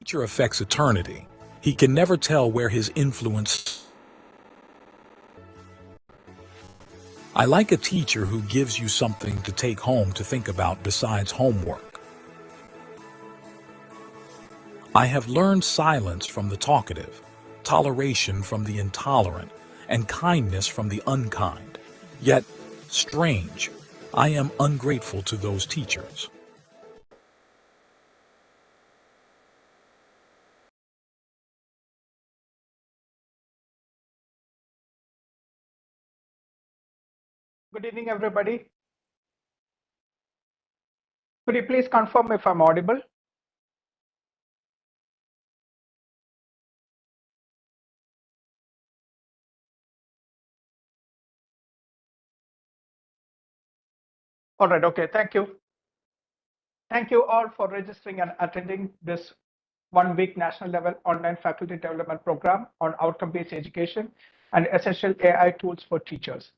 Teacher affects eternity. He can never tell where his influence. I like a teacher who gives you something to take home to think about besides homework. I have learned silence from the talkative, toleration from the intolerant, and kindness from the unkind. Yet, strange, I am ungrateful to those teachers. Good evening, everybody. Could you please confirm if I'm audible? All right, okay, thank you. Thank you all for registering and attending this one-week national level online faculty development program on outcome-based education and essential AI tools for teachers.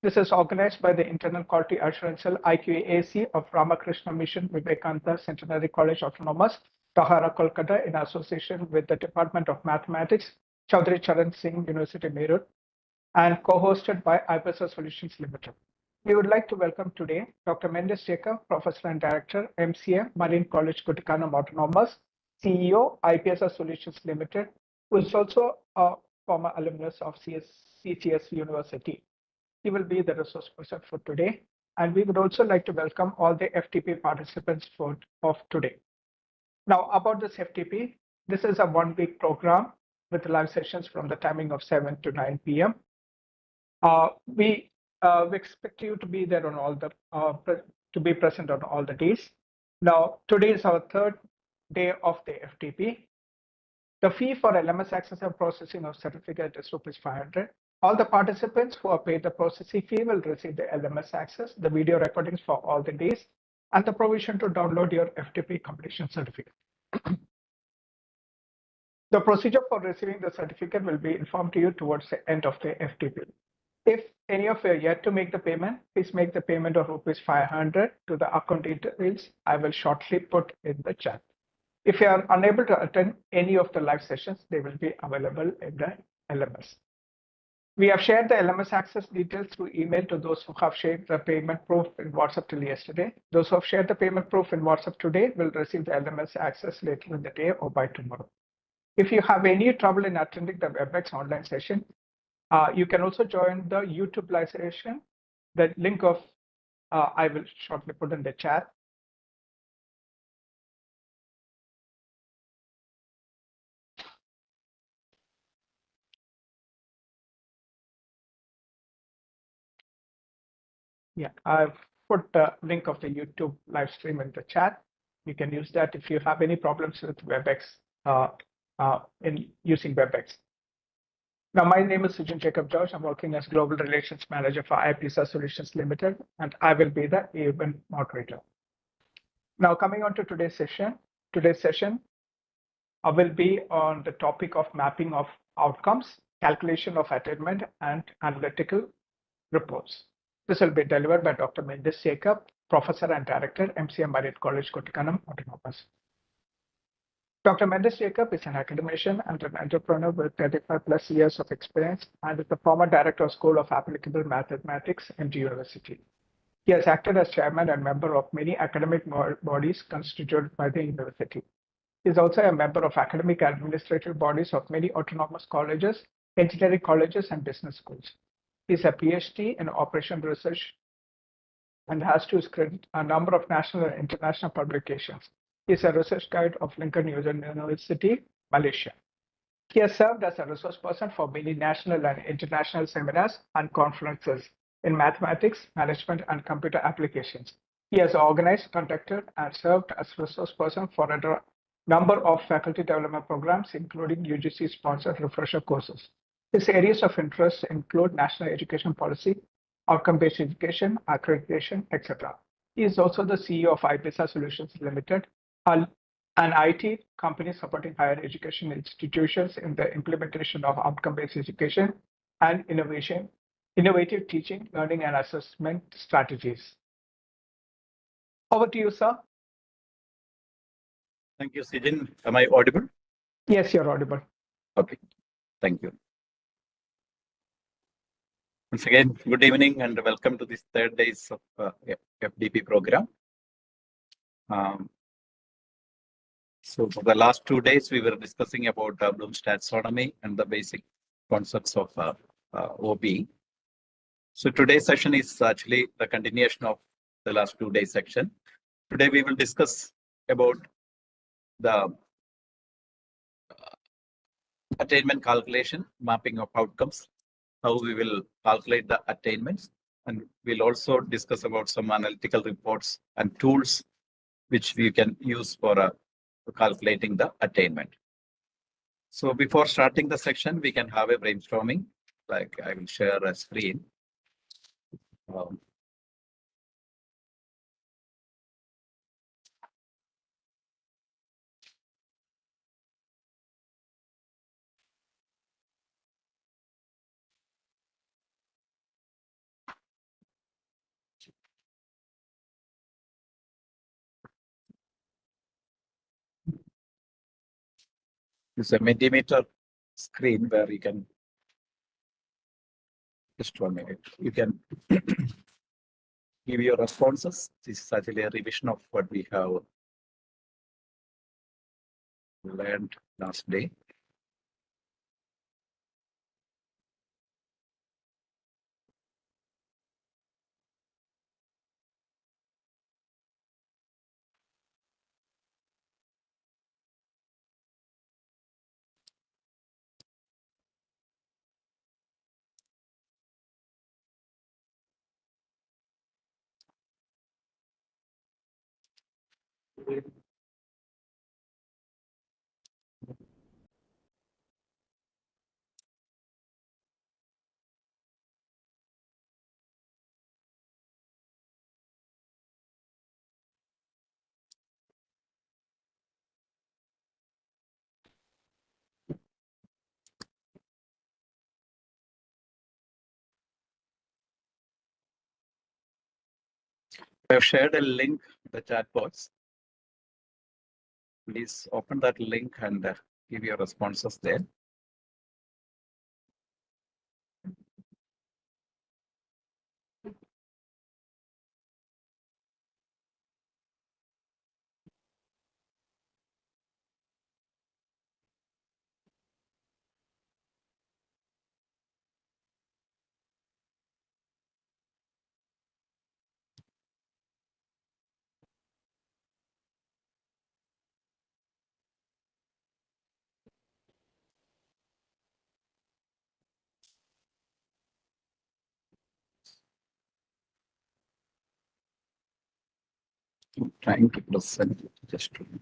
This is organized by the Internal Quality Assurance Cell IQAC of Ramakrishna Mission Vivekananda Centenary College Autonomous, Tahara, Kolkata, in association with the Department of Mathematics, Chaudhry Charan Singh University, Meerut, and co-hosted by IPSA Solutions Limited. We would like to welcome today Dr. Mendes Jacob, Professor and Director, MCA, Marine College, Kutikanam Autonomous, CEO, IPSA Solutions Limited, who is also a former alumnus of CCS University. He will be the resource person for today. And we would also like to welcome all the FTP participants of today. Now, about this FTP, this is a one-week program with live sessions from the timing of 7 to 9 p.m. We expect you to be there on all the to be present on all the days. Now, today is our third day of the FTP. The fee for LMS access and processing of certificate is ₹500. All the participants who have paid the processing fee will receive the LMS access, the video recordings for all the days, and the provision to download your FTP completion certificate. The procedure for receiving the certificate will be informed to you towards the end of the FTP. If any of you are yet to make the payment, please make the payment of ₹500 to the account details I will shortly put in the chat. If you are unable to attend any of the live sessions, they will be available in the LMS. We have shared the LMS access details through email to those who have shared the payment proof in WhatsApp till yesterday. Those who have shared the payment proof in WhatsApp today will receive the LMS access later in the day or by tomorrow. If you have any trouble in attending the WebEx online session, you can also join the YouTube live session. The link of I will shortly put in the chat. Yeah, I've put the link of the YouTube live stream in the chat. You can use that if you have any problems with WebEx in using WebEx. Now, my name is 𝐬𝐧𝐥𝐢𝐧𝐞. I'm working as Global Relations Manager for IPSA Solutions Limited, and I will be the event moderator. Now, coming on to today's session. Today's session will be on the topic of mapping of outcomes, calculation of attainment, and analytical reports. This will be delivered by Dr. Mendes Jacob, Professor and Director, MCA Marine College, Kutikanam Autonomous. Dr. Mendes Jacob is an academician and an entrepreneur with 35 plus years of experience and is the former Director of School of Applicable Mathematics, MG University. He has acted as chairman and member of many academic bodies constituted by the university. He is also a member of academic administrative bodies of many autonomous colleges, engineering colleges, and business schools. He is a PhD in Operation Research and has to his credit a number of national and international publications. He is a research guide of Lincoln University, Malaysia. He has served as a resource person for many national and international seminars and conferences in mathematics, management, and computer applications. He has organized, conducted, and served as resource person for a number of faculty development programs, including UGC-sponsored refresher courses. His areas of interest include national education policy, outcome-based education, accreditation, etc. He is also the CEO of IPSA Solutions Limited, an IT company supporting higher education institutions in the implementation of outcome-based education and innovative teaching, learning, and assessment strategies. Over to you, sir. Thank you, Sijin. Am I audible? Yes, you're audible. Okay, thank you. Once again, good evening and welcome to this third days of FDP program. So for the last 2 days, we were discussing about Bloom's taxonomy and the basic concepts of OBE. So today's session is actually the continuation of the last 2 days section. Today we will discuss about the attainment calculation, mapping of outcomes, how we will calculate the attainments, and we'll also discuss about some analytical reports and tools which we can use for calculating the attainment. So before starting the section, we can have a brainstorming. Like I will share a screen. It's a Mentimeter screen where you can, just 1 minute, you can give your responses. This is actually a revision of what we have learned last day. I have shared a link in the chat box. Please open that link and give your responses there. I'm trying to present it, just a minute.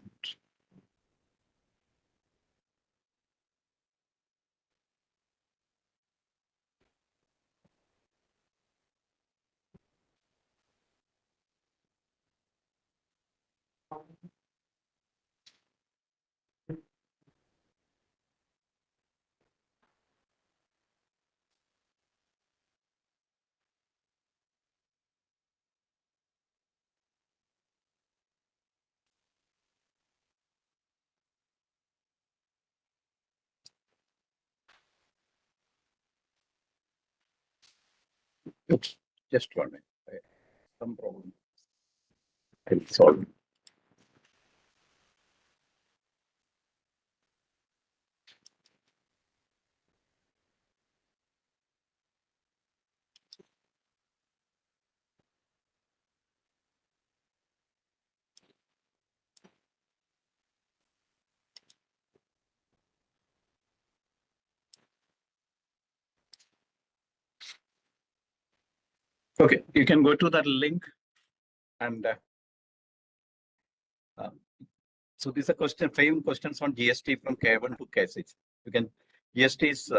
Oops, just 1 minute. Some problem. I'll solve it. Okay, you can go to that link and so these are frame questions on GST from K1 to K6. You can, GST is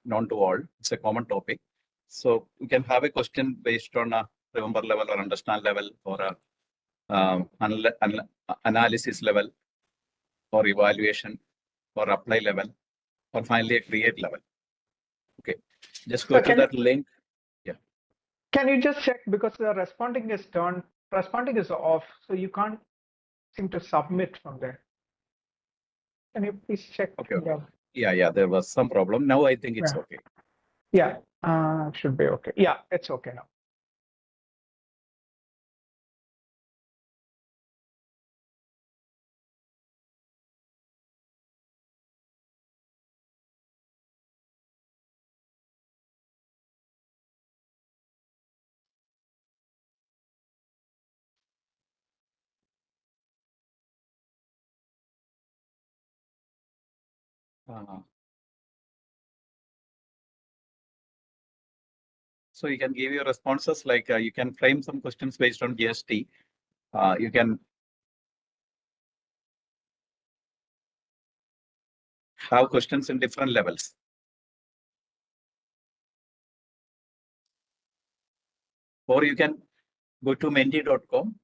known to all. It's a common topic. So you can have a question based on a remember level or understand level or a analysis level or evaluation or apply level or finally a create level. Okay, just go to that link. Yeah. Can you just check, because the responding is off, so you can't seem to submit from there. Can you please check? Okay. Yeah, there was some problem. Now I think it's okay. Yeah, should be okay. Yeah, it's okay now. So you can give your responses like you can frame some questions based on GST. You can have questions in different levels. Or you can go to menti.com.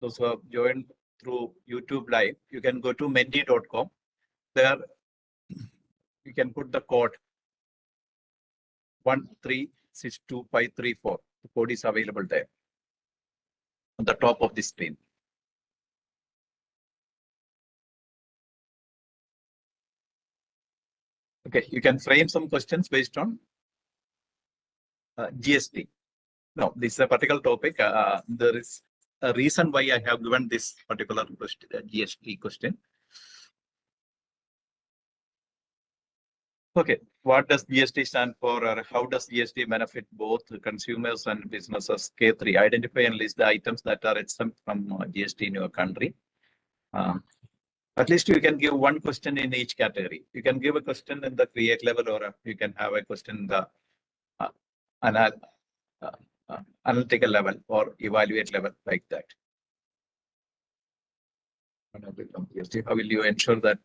Those who have joined through YouTube Live, you can go to menti.com. There you can put the code 1362534. The code is available there on the top of the screen. Okay, you can frame some questions based on GST. No, this is a particular topic. There is a reason why I have given this particular question, GST question. Okay, what does GST stand for, or how does GST benefit both consumers and businesses? K3, identify and list the items that are exempt from GST in your country. At least you can give one question in each category. You can give a question in the create level, or you can have a question in the analytical level or evaluate level, like that. How will you ensure that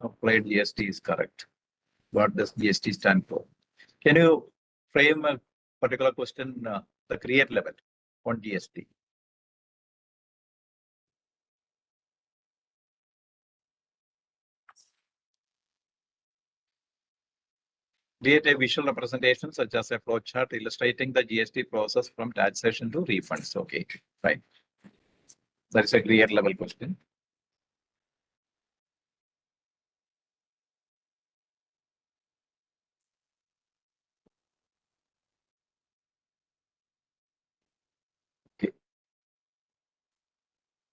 applied GST is correct? What does GST stand for? Can you frame a particular question, the create level on GST? Create a visual representation such as a flow chart illustrating the GST process from taxation to refunds. Okay, right. That is a create level question. Okay.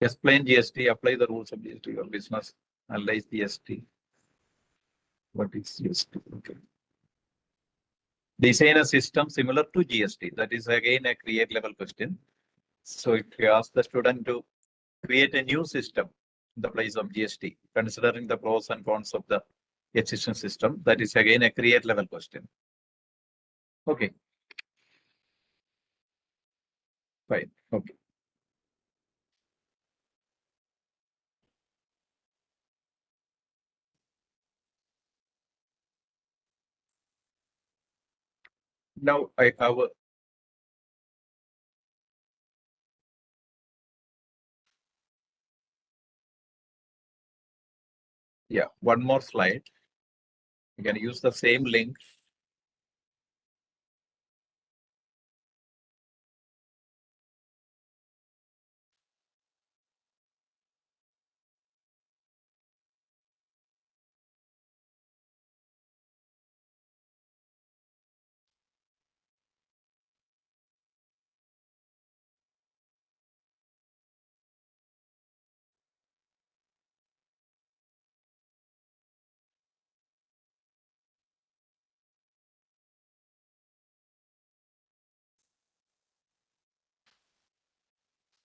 Explain GST, apply the rules of GST to your business, analyze GST. What is GST? Okay. Design a system similar to GST. That is again a create level question. So if you ask the student to create a new system in the place of GST, considering the pros and cons of the existing system, that is again a create level question. Okay. Fine. Okay. Now I have one more slide. You can use the same link.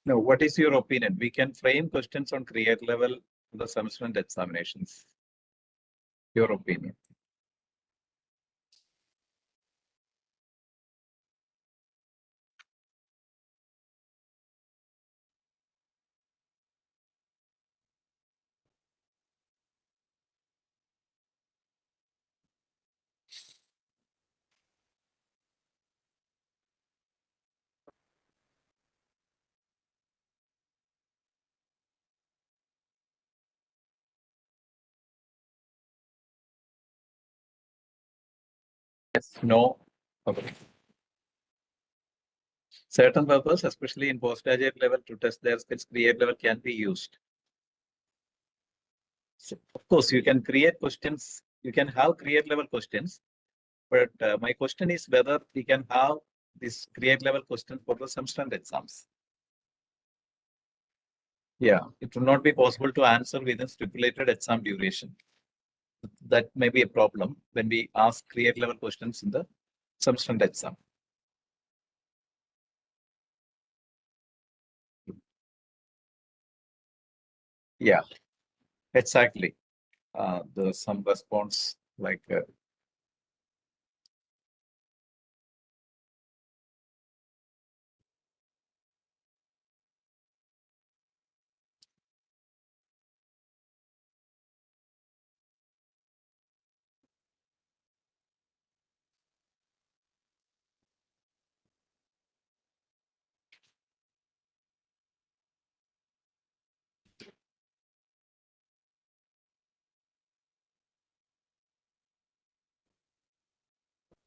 Now, what is your opinion? We can frame questions on create level for the semester and examinations. Your opinion. Yes, no. Okay. Certain purpose, especially in postgraduate level, to test their skills, create level can be used. So of course, you can create questions. You can have create level questions, but my question is whether we can have this create level question for the semester exams. Yeah, it will not be possible to answer within stipulated exam duration. That may be a problem when we ask create level questions in the semester exam. Yeah, exactly. There's some response like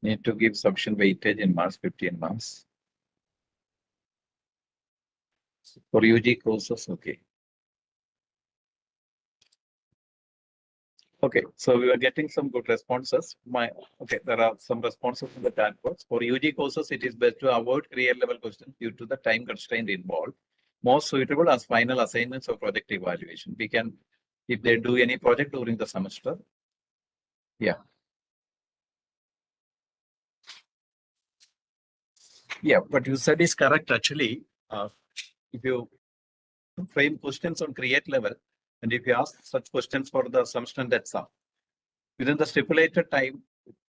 need to give sufficient weightage in marks, 15 marks. For UG courses, okay. Okay, so we are getting some good responses. There are some responses in the chat box. For UG courses, it is best to avoid create level questions due to the time constraint involved. Most suitable as final assignments or project evaluation. We can, if they do any project during the semester. Yeah. Yeah, what you said is correct actually. If you frame questions on create level, and if you ask such questions for the semester exam, within the stipulated time,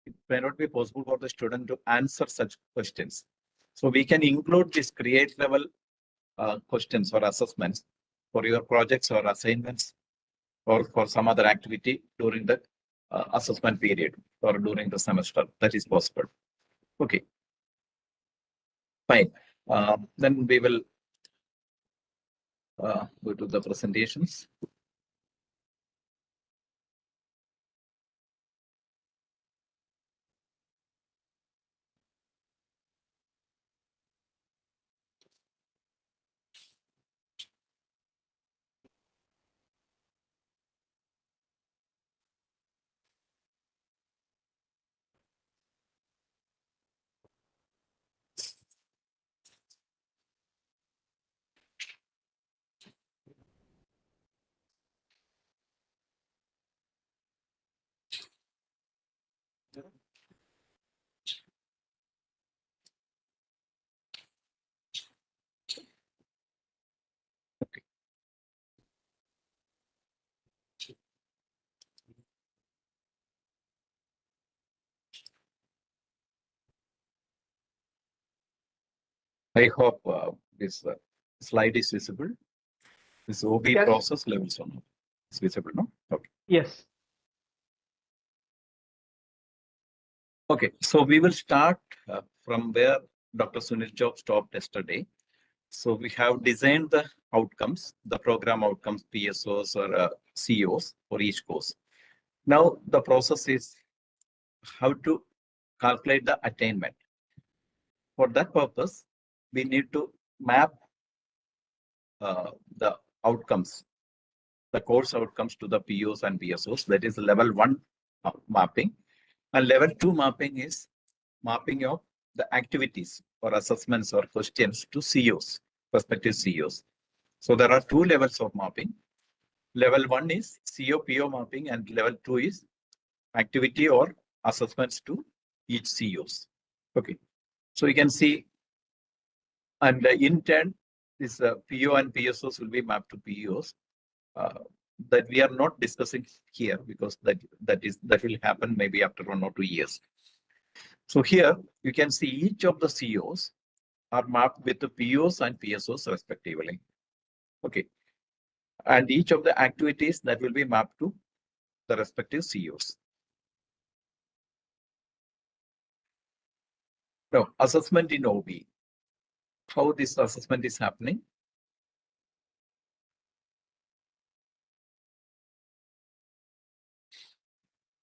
it may not be possible for the student to answer such questions. So we can include this create level questions or assessments for your projects or assignments or for some other activity during the assessment period or during the semester. That is possible. Okay. Fine. Then we will go to the presentations. I hope this slide is visible. This OB Yes. process levels on is visible, no? Okay. Yes. Okay, so we will start from where Dr. Sunil Job stopped yesterday. So we have designed the outcomes, the program outcomes, PSOs or COs for each course. Now the process is how to calculate the attainment. For that purpose, we need to map the outcomes, the course outcomes to the POs and PSOs. That is level 1 mapping. And level 2 mapping is mapping of the activities or assessments or questions to COs, prospective COs. So there are 2 levels of mapping. Level 1 is CO-PO mapping and level 2 is activity or assessments to each COs. Okay, so you can see, and in turn, this PO and PSOs will be mapped to POs. That we are not discussing here because that will happen maybe after 1 or 2 years. So here you can see each of the COs are mapped with the POs and PSOs respectively. Okay, and each of the activities that will be mapped to the respective COs. Now, assessment in OBE. How this assessment is happening?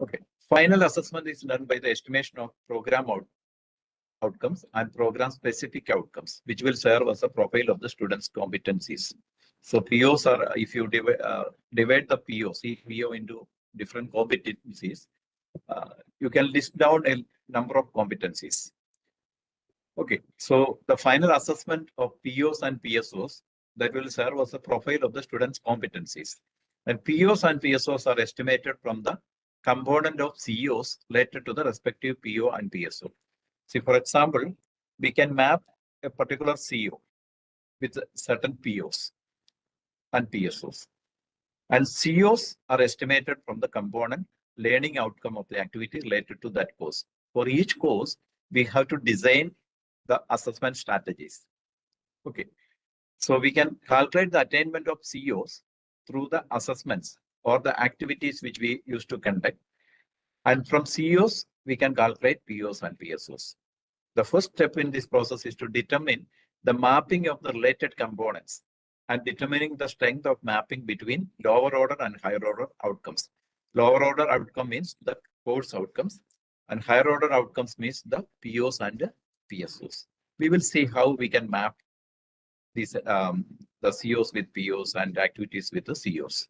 Okay, final assessment is done by the estimation of program outcomes and program specific outcomes, which will serve as a profile of the students' competencies. So POs are, if you divide the POs, PO into different competencies, you can list down a number of competencies. Okay, so the final assessment of POs and PSOs that will serve as a profile of the student's competencies. And POs and PSOs are estimated from the component of COs related to the respective PO and PSO. See, for example, we can map a particular CO with certain POs and PSOs. And COs are estimated from the component learning outcome of the activity related to that course. For each course, we have to design the assessment strategies. Okay, so we can calculate the attainment of COs through the assessments or the activities which we used to conduct. And from COs, we can calculate POs and PSOs. The first step in this process is to determine the mapping of the related components and determining the strength of mapping between lower order and higher order outcomes. Lower order outcome means the course outcomes, and higher order outcomes means the POs and PSOs. We will see how we can map these the COs with POs and activities with the COs.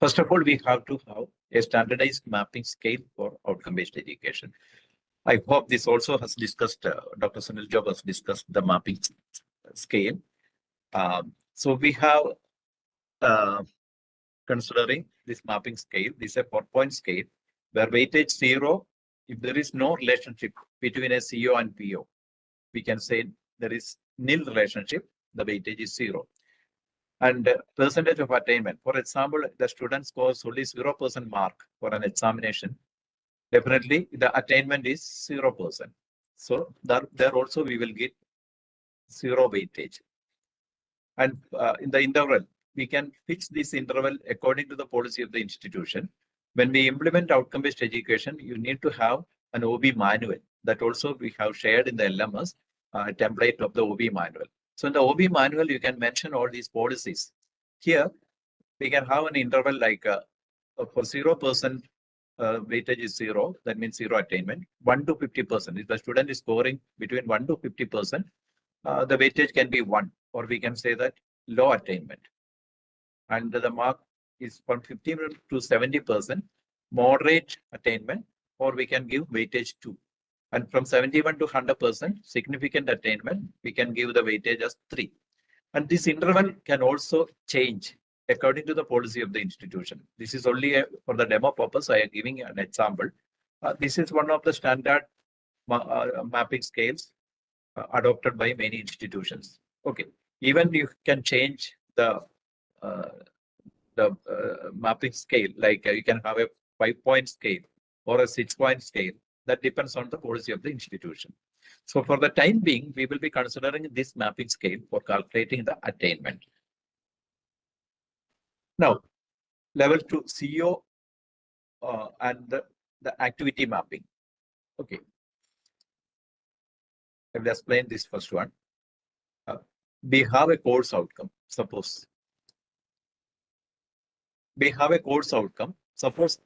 First of all, we have to have a standardized mapping scale for outcome-based education. I hope this also has discussed, Dr. Sunil Job has discussed the mapping scale. So we have considering this mapping scale, this is a 4-point scale where weightage 0, if there is no relationship between a CO and PO, we can say there is nil relationship, the weightage is 0. And percentage of attainment, for example, the student scores only 0% mark for an examination, definitely the attainment is 0%. So there also we will get 0 weightage. And in the interval, we can fix this interval according to the policy of the institution. When we implement outcome-based education, you need to have an OB manual that also we have shared in the LMS template of the OB manual. So in the OB manual, you can mention all these policies. Here, we can have an interval like for 0% weightage is 0, that means 0 attainment. 1 to 50%. If the student is scoring between 1 to 50%, the weightage can be 1, or we can say that low attainment. And the mark is from 50 to 70%, moderate attainment, or we can give weightage 2. And from 71 to 100%, significant attainment, we can give the weightage as 3. And this interval can also change according to the policy of the institution. This is only for the demo purpose. I am giving an example. This is one of the standard mapping scales adopted by many institutions. Okay, even you can change the mapping scale, like you can have a 5-point scale or a 6-point scale. That depends on the policy of the institution. So for the time being, we will be considering this mapping scale for calculating the attainment. Now, level 2 CO and the activity mapping. Okay. I will explain this first one. We have a course outcome. Suppose we have a course outcome. Suppose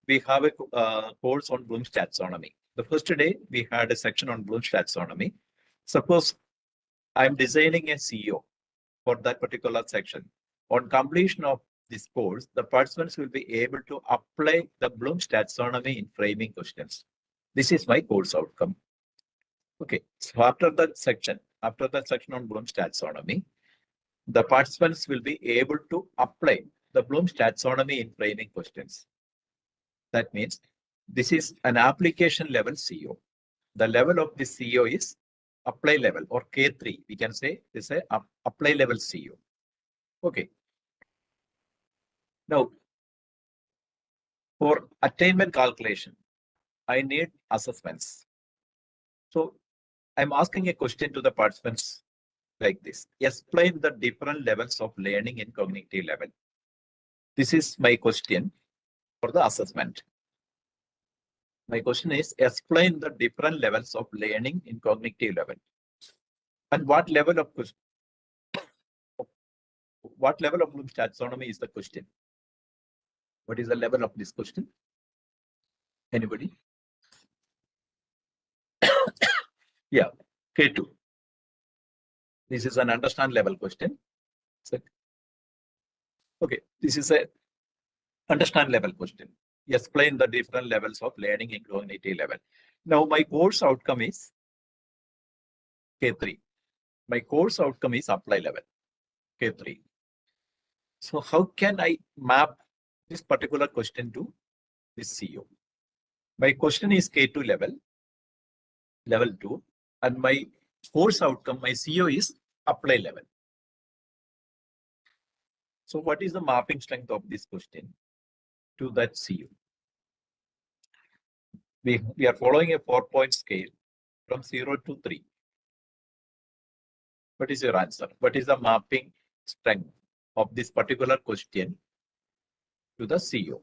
we have a course on Bloom's taxonomy. The first day we had a section on Bloom's taxonomy. Suppose I'm designing a CO for that particular section. On completion of this course, the participants will be able to apply the Bloom's taxonomy in framing questions. This is my course outcome. Okay, so after that section on Bloom's taxonomy, the participants will be able to apply the Bloom's taxonomy in framing questions. That means this is an application level CO. The level of this CO is apply level, or K3. We can say this is a apply level CO. Okay. Now, for attainment calculation, I need assessments. So I'm asking a question to the participants like this. Explain the different levels of learning in cognitive level. This is my question for the assessment. My question is, explain the different levels of learning in cognitive level. And what level of Bloom's taxonomy is the question? What is the level of this question? Anybody? Yeah, K2. This is an understand level question. So Okay, this is a understand level question. Explain the different levels of learning in cognitive level. Now my course outcome is K3. My course outcome is apply level, K3. So how can I map this particular question to this CO? My question is K2 level, level 2, and my course outcome, my CO is apply level. So what is the mapping strength of this question to that CO? We are following a 4-point scale from 0 to 3. What is your answer? What is the mapping strength of this particular question to the CO?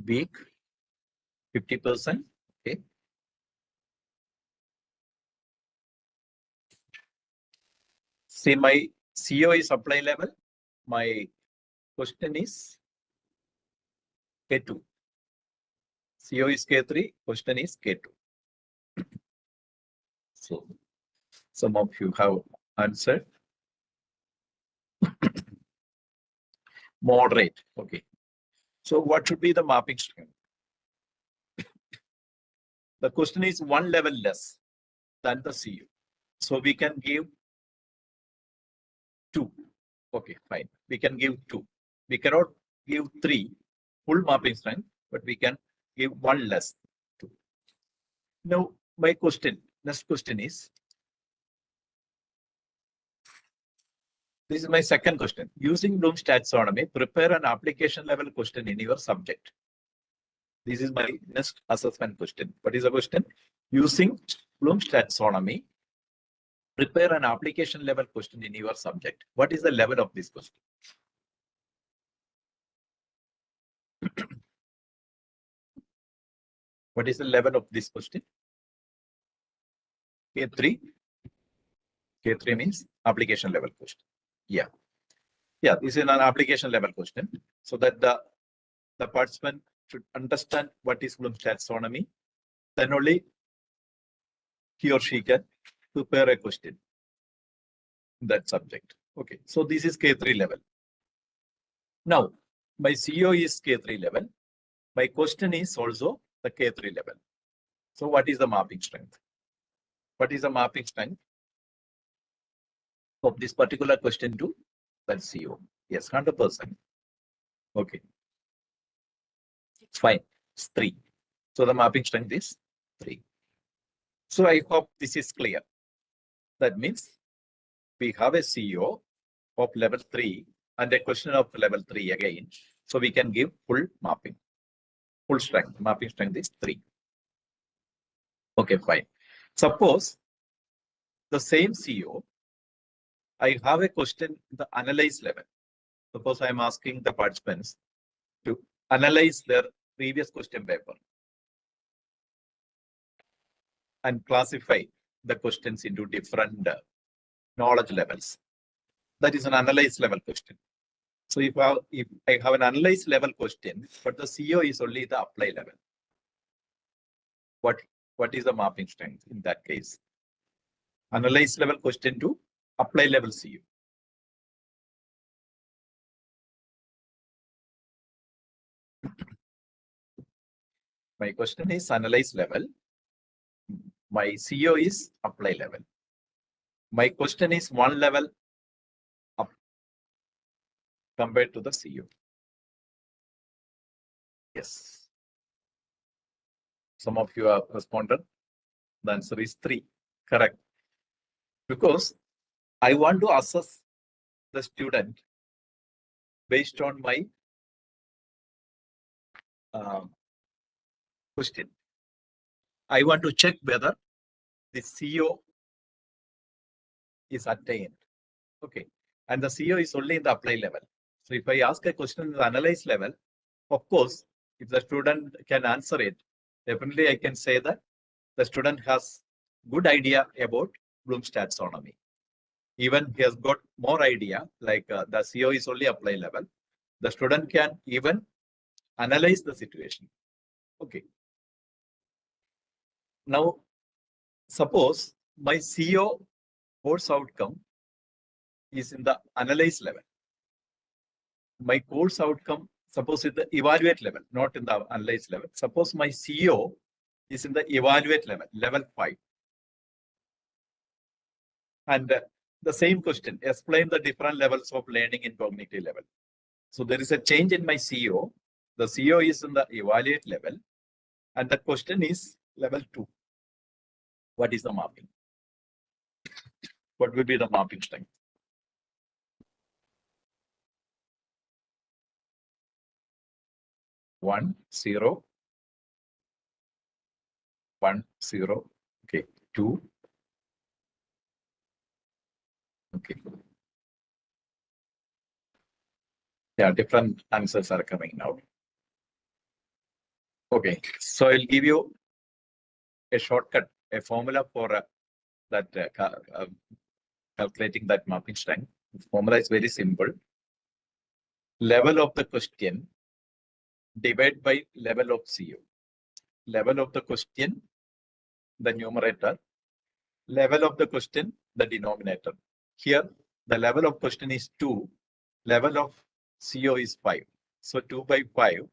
Weak, 50%. Okay. Say my CO is apply level. My question is K2. CO is K3. Question is K2. So some of you have answered. Moderate. Okay. So what should be the mapping strength? The question is one level less than the CO. So we can give 2. Okay, fine. We can give 2. We cannot give 3 full mapping strength, but we can give 1 less 2. Now, my question, next question is, this is my second question. Using Bloom's taxonomy, prepare an application level question in your subject. This is my next assessment question. What is the question? Using Bloom's taxonomy, prepare an application level question in your subject. What is the level of this question? What is the level of this question? K3. K3 means application level question. Yeah. Yeah, this is an application level question. So that the participant should understand what is Bloom's taxonomy. Then only he or she can prepare a question in that subject. Okay, so this is K3 level. Now, my CO is K3 level. My question is also the K3 level. So what is the mapping strength? What is the mapping strength of this particular question to that CO? Yes, 100%. Okay. It's fine. It's 3. So the mapping strength is 3. So I hope this is clear. That means we have a CO of level 3 and a question of level 3 again. So we can give full mapping, full strength. Mapping strength is 3. Okay, fine. Suppose the same CO, I have a question in the analyze level. Suppose I am asking the participants to analyze their previous question paper and classify the questions into different knowledge levels. That is an analyze level question. So if I have an analyze level question, but the CO is only the apply level, what is the mapping strength in that case? Analyze level question to apply level CO. My question is analyze level. My CO is apply level. My question is one level up compared to the CO. Yes. Some of you have responded. The answer is 3. Correct. Because I want to assess the student based on my question. I want to check whether the CO is attained. Okay. And the CO is only in the apply level. So if I ask a question in the analyze level, of course, if the student can answer it, definitely I can say that the student has good idea about Bloom's taxonomy. Even he has got more idea, like the CO is only apply level. The student can even analyze the situation. Okay. Now, suppose my CO course outcome is in the analyze level. my course outcome, suppose in the evaluate level, not in the analyze level. Suppose my CO is in the evaluate level, level 5. And the same question, explain the different levels of learning in cognitive level. So there is a change in my CO. The CO is in the evaluate level. And the question is level 2. What is the mapping? What will be the mapping strength? One, zero, 1, 0. Okay, 2. Okay. Yeah, different answers are coming now. Okay, so I'll give you a shortcut, a formula for calculating that mapping strength. The formula is very simple. Level of the question divided by level of CO. Level of the question, the numerator. Level of the question, the denominator. Here, the level of question is 2. Level of CO is 5. So 2 by 5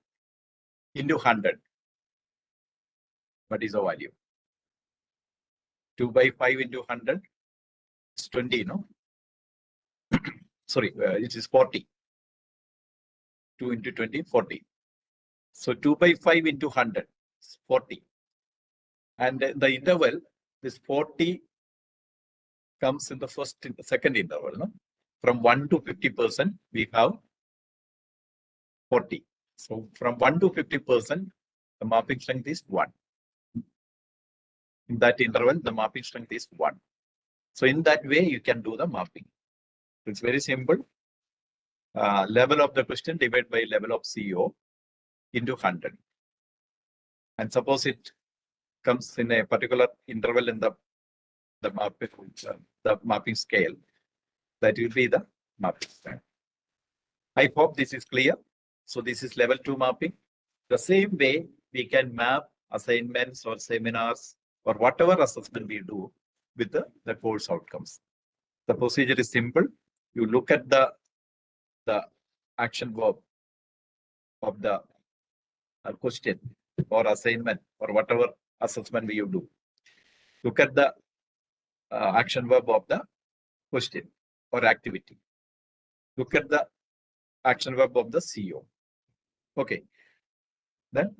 into 100. What is the value? 2 by 5 into 100 is 20, no? Sorry, it is 40. 2 into 20, 40. So 2 by 5 into 100 is 40. And the interval, this 40 comes in the second interval. No? From 1 to 50%, we have 40. So from 1 to 50%, the mapping strength is 1. In that interval, the mapping strength is 1. So in that way, you can do the mapping. It's very simple. Level of the question divided by level of CO into 100. And suppose it comes in a particular interval in the mapping scale, that will be the mapping strength. I hope this is clear. So this is level 2 mapping. The same way we can map assignments or seminars or whatever assessment we do with the course outcomes. The procedure is simple. You look at the action verb of the question or assignment or whatever assessment you do. Look at the action verb of the question or activity. Look at the action verb of the CO. Okay. Then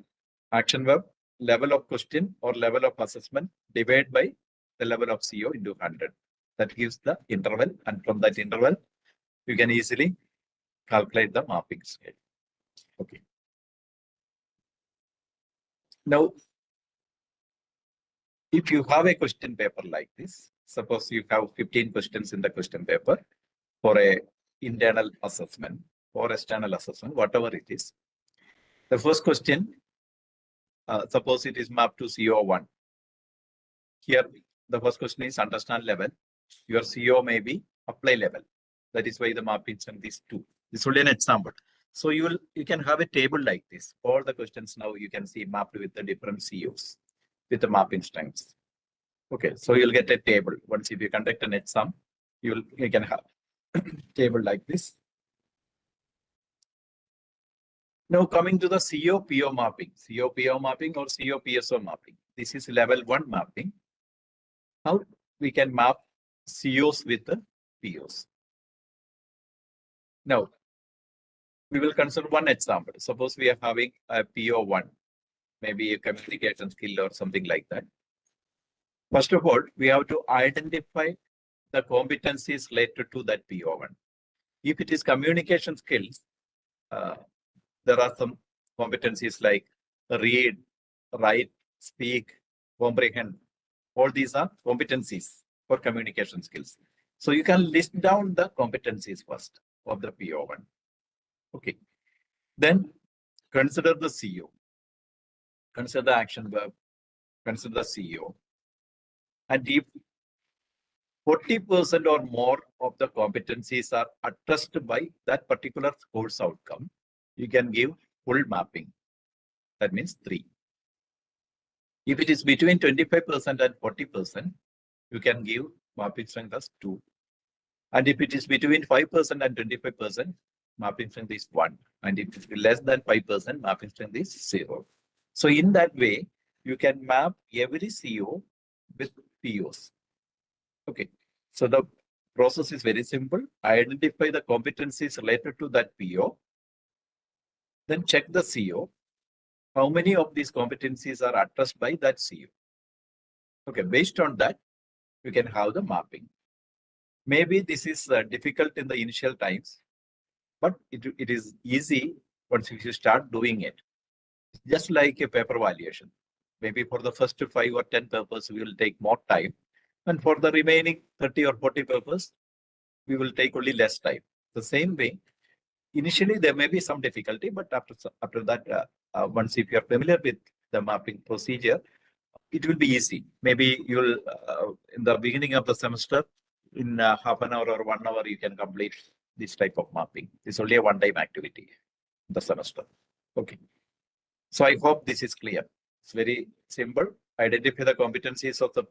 action verb, level of question or level of assessment divided by the level of CO into 100. That gives the interval, and from that interval, you can easily calculate the mapping scale. Okay. Now, if you have a question paper like this, suppose you have 15 questions in the question paper for a internal assessment or external assessment, whatever it is. The first question, suppose it is mapped to CO1. Here, the first question is understand level. Your CO may be apply level. That is why the mapping strength is 2. This is only an example. So you can have a table like this. All the questions now you can see mapped with the different COs with the mapping strengths. Okay, so you'll get a table. Once if you conduct an exam, you can have table like this. Now coming to the CO-PO mapping, CO-PO mapping or CO-PSO mapping. This is level 1 mapping. How we can map COs with the POs. Now, we will consider one example. Suppose we are having a PO1, maybe a communication skill or something like that. First of all, we have to identify the competencies related to that PO1. If it is communication skills, there are some competencies like read, write, speak, comprehend. All these are competencies for communication skills. So you can list down the competencies first of the PO1. Okay. Then consider the CO. Consider the action verb. Consider the CO. And if 40% or more of the competencies are addressed by that particular course outcome, you can give full mapping. That means 3. If it is between 25% and 40%, you can give mapping strength as 2. And if it is between 5% and 25%, mapping strength is 1. And if it is less than 5%, mapping strength is 0. So in that way, you can map every CO with POs. Okay. So the process is very simple. Identify the competencies related to that PO. Then check the CO. How many of these competencies are addressed by that CO? Okay. Based on that, you can have the mapping. Maybe this is difficult in the initial times, but it is easy once you start doing it. Just like a paper valuation. Maybe for the first 5 or 10 papers, we will take more time. And for the remaining 30 or 40 papers, we will take only less time. The same way, initially there may be some difficulty, but after that, once if you are familiar with the mapping procedure, it will be easy. Maybe you'll, in the beginning of the semester, in half an hour or 1 hour, you can complete this type of mapping. It's only a one-time activity in the semester. Okay. So I hope this is clear. It's very simple. Identify the competencies of the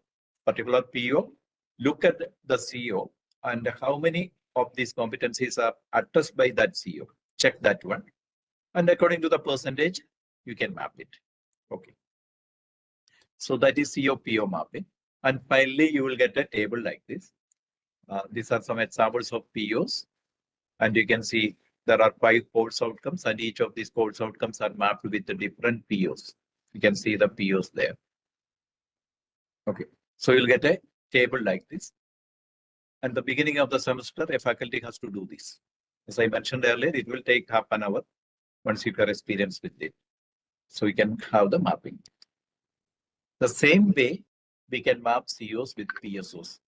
particular PO, look at the CO, and how many of these competencies are addressed by that CO. Check that one. And according to the percentage, you can map it. Okay. So that is CO-PO mapping. And finally, you will get a table like this. These are some examples of POs. And you can see there are 5 course outcomes, and each of these course outcomes are mapped with the different POs. You can see the POs there. Okay. So you'll get a table like this. At the beginning of the semester, a faculty has to do this. As I mentioned earlier, it will take half an hour once you are experienced with it. So you can have the mapping. The same way, we can map COs with PSOs.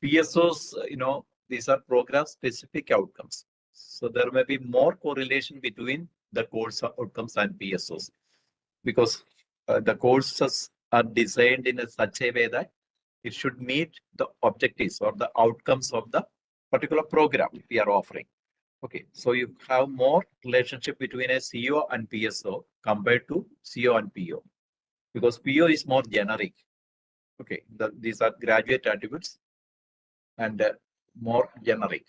PSOs, these are program-specific outcomes. So there may be more correlation between the course outcomes and PSOs because the courses are designed in such a way that it should meet the objectives or the outcomes of the particular program we are offering. Okay, so you have more relationship between a CO and PSO compared to CO and PO because PO is more generic. Okay, these are graduate attributes and more generic.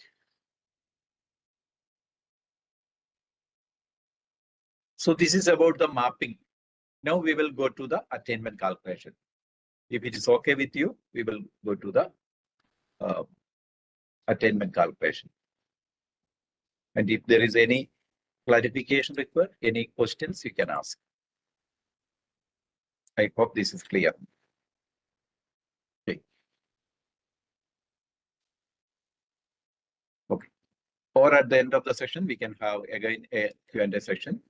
So this is about the mapping. Now we will go to the attainment calculation. If it is okay with you, we will go to the attainment calculation. And if there is any clarification required, any questions you can ask. I hope this is clear. Okay. Okay. Or at the end of the session, we can have again a Q&A session.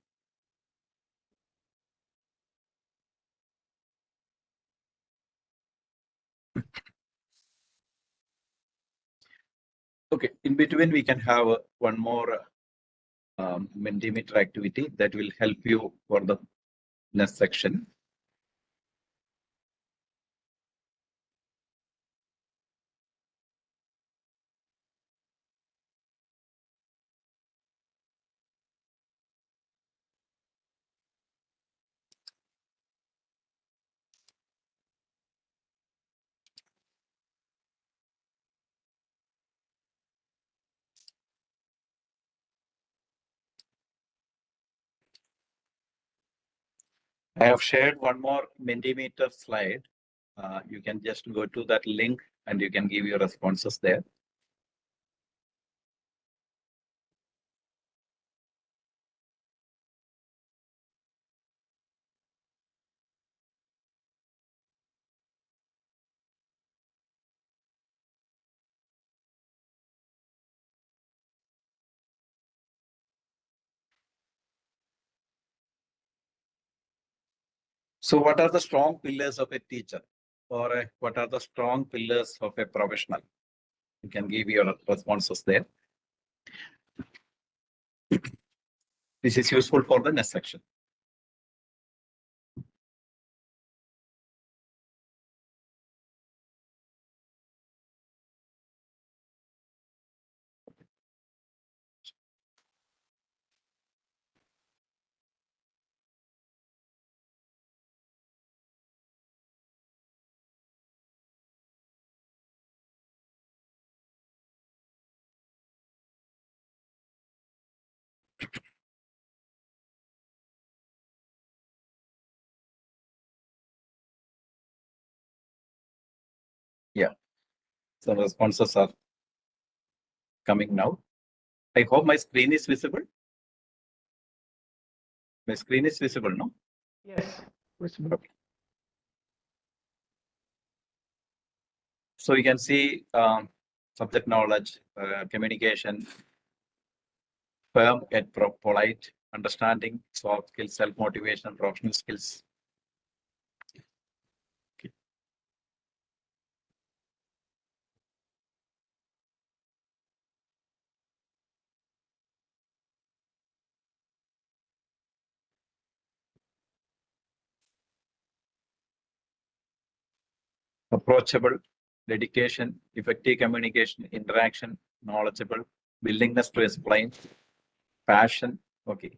Okay, in between we can have one more Mentimeter activity that will help you for the next section. I have shared one more Mentimeter slide. You can just go to that link and you can give your responses there. So what are the strong pillars of a teacher or what are the strong pillars of a professional? You can give your responses there. This is useful for the next section. Some responses are coming now. I hope my screen is visible. My screen is visible, no? Yes, visible. Okay. So you can see subject knowledge, communication, firm yet polite, understanding, soft skills, self-motivation, professional skills. Okay. Approachable, dedication, effective communication, interaction, knowledgeable, willingness to explain, passion. Okay.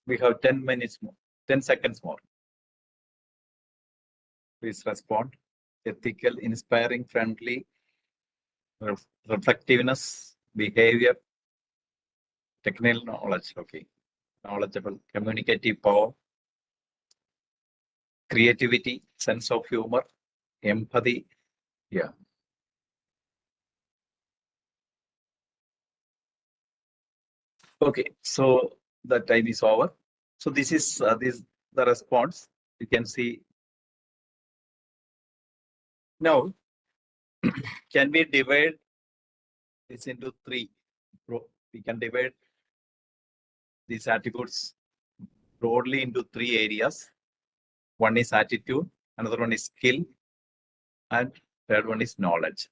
We have 10 minutes more, 10 seconds more. Please respond. Ethical, inspiring, friendly, reflectiveness, behavior, technical knowledge. Okay. Knowledgeable, communicative power, creativity, sense of humor, empathy. Yeah. Okay. So the time is over. So this is the response. You can see. Now, can we divide this into three? We can divide these attributes broadly into three areas. One is attitude, another one is skill, and third one is knowledge.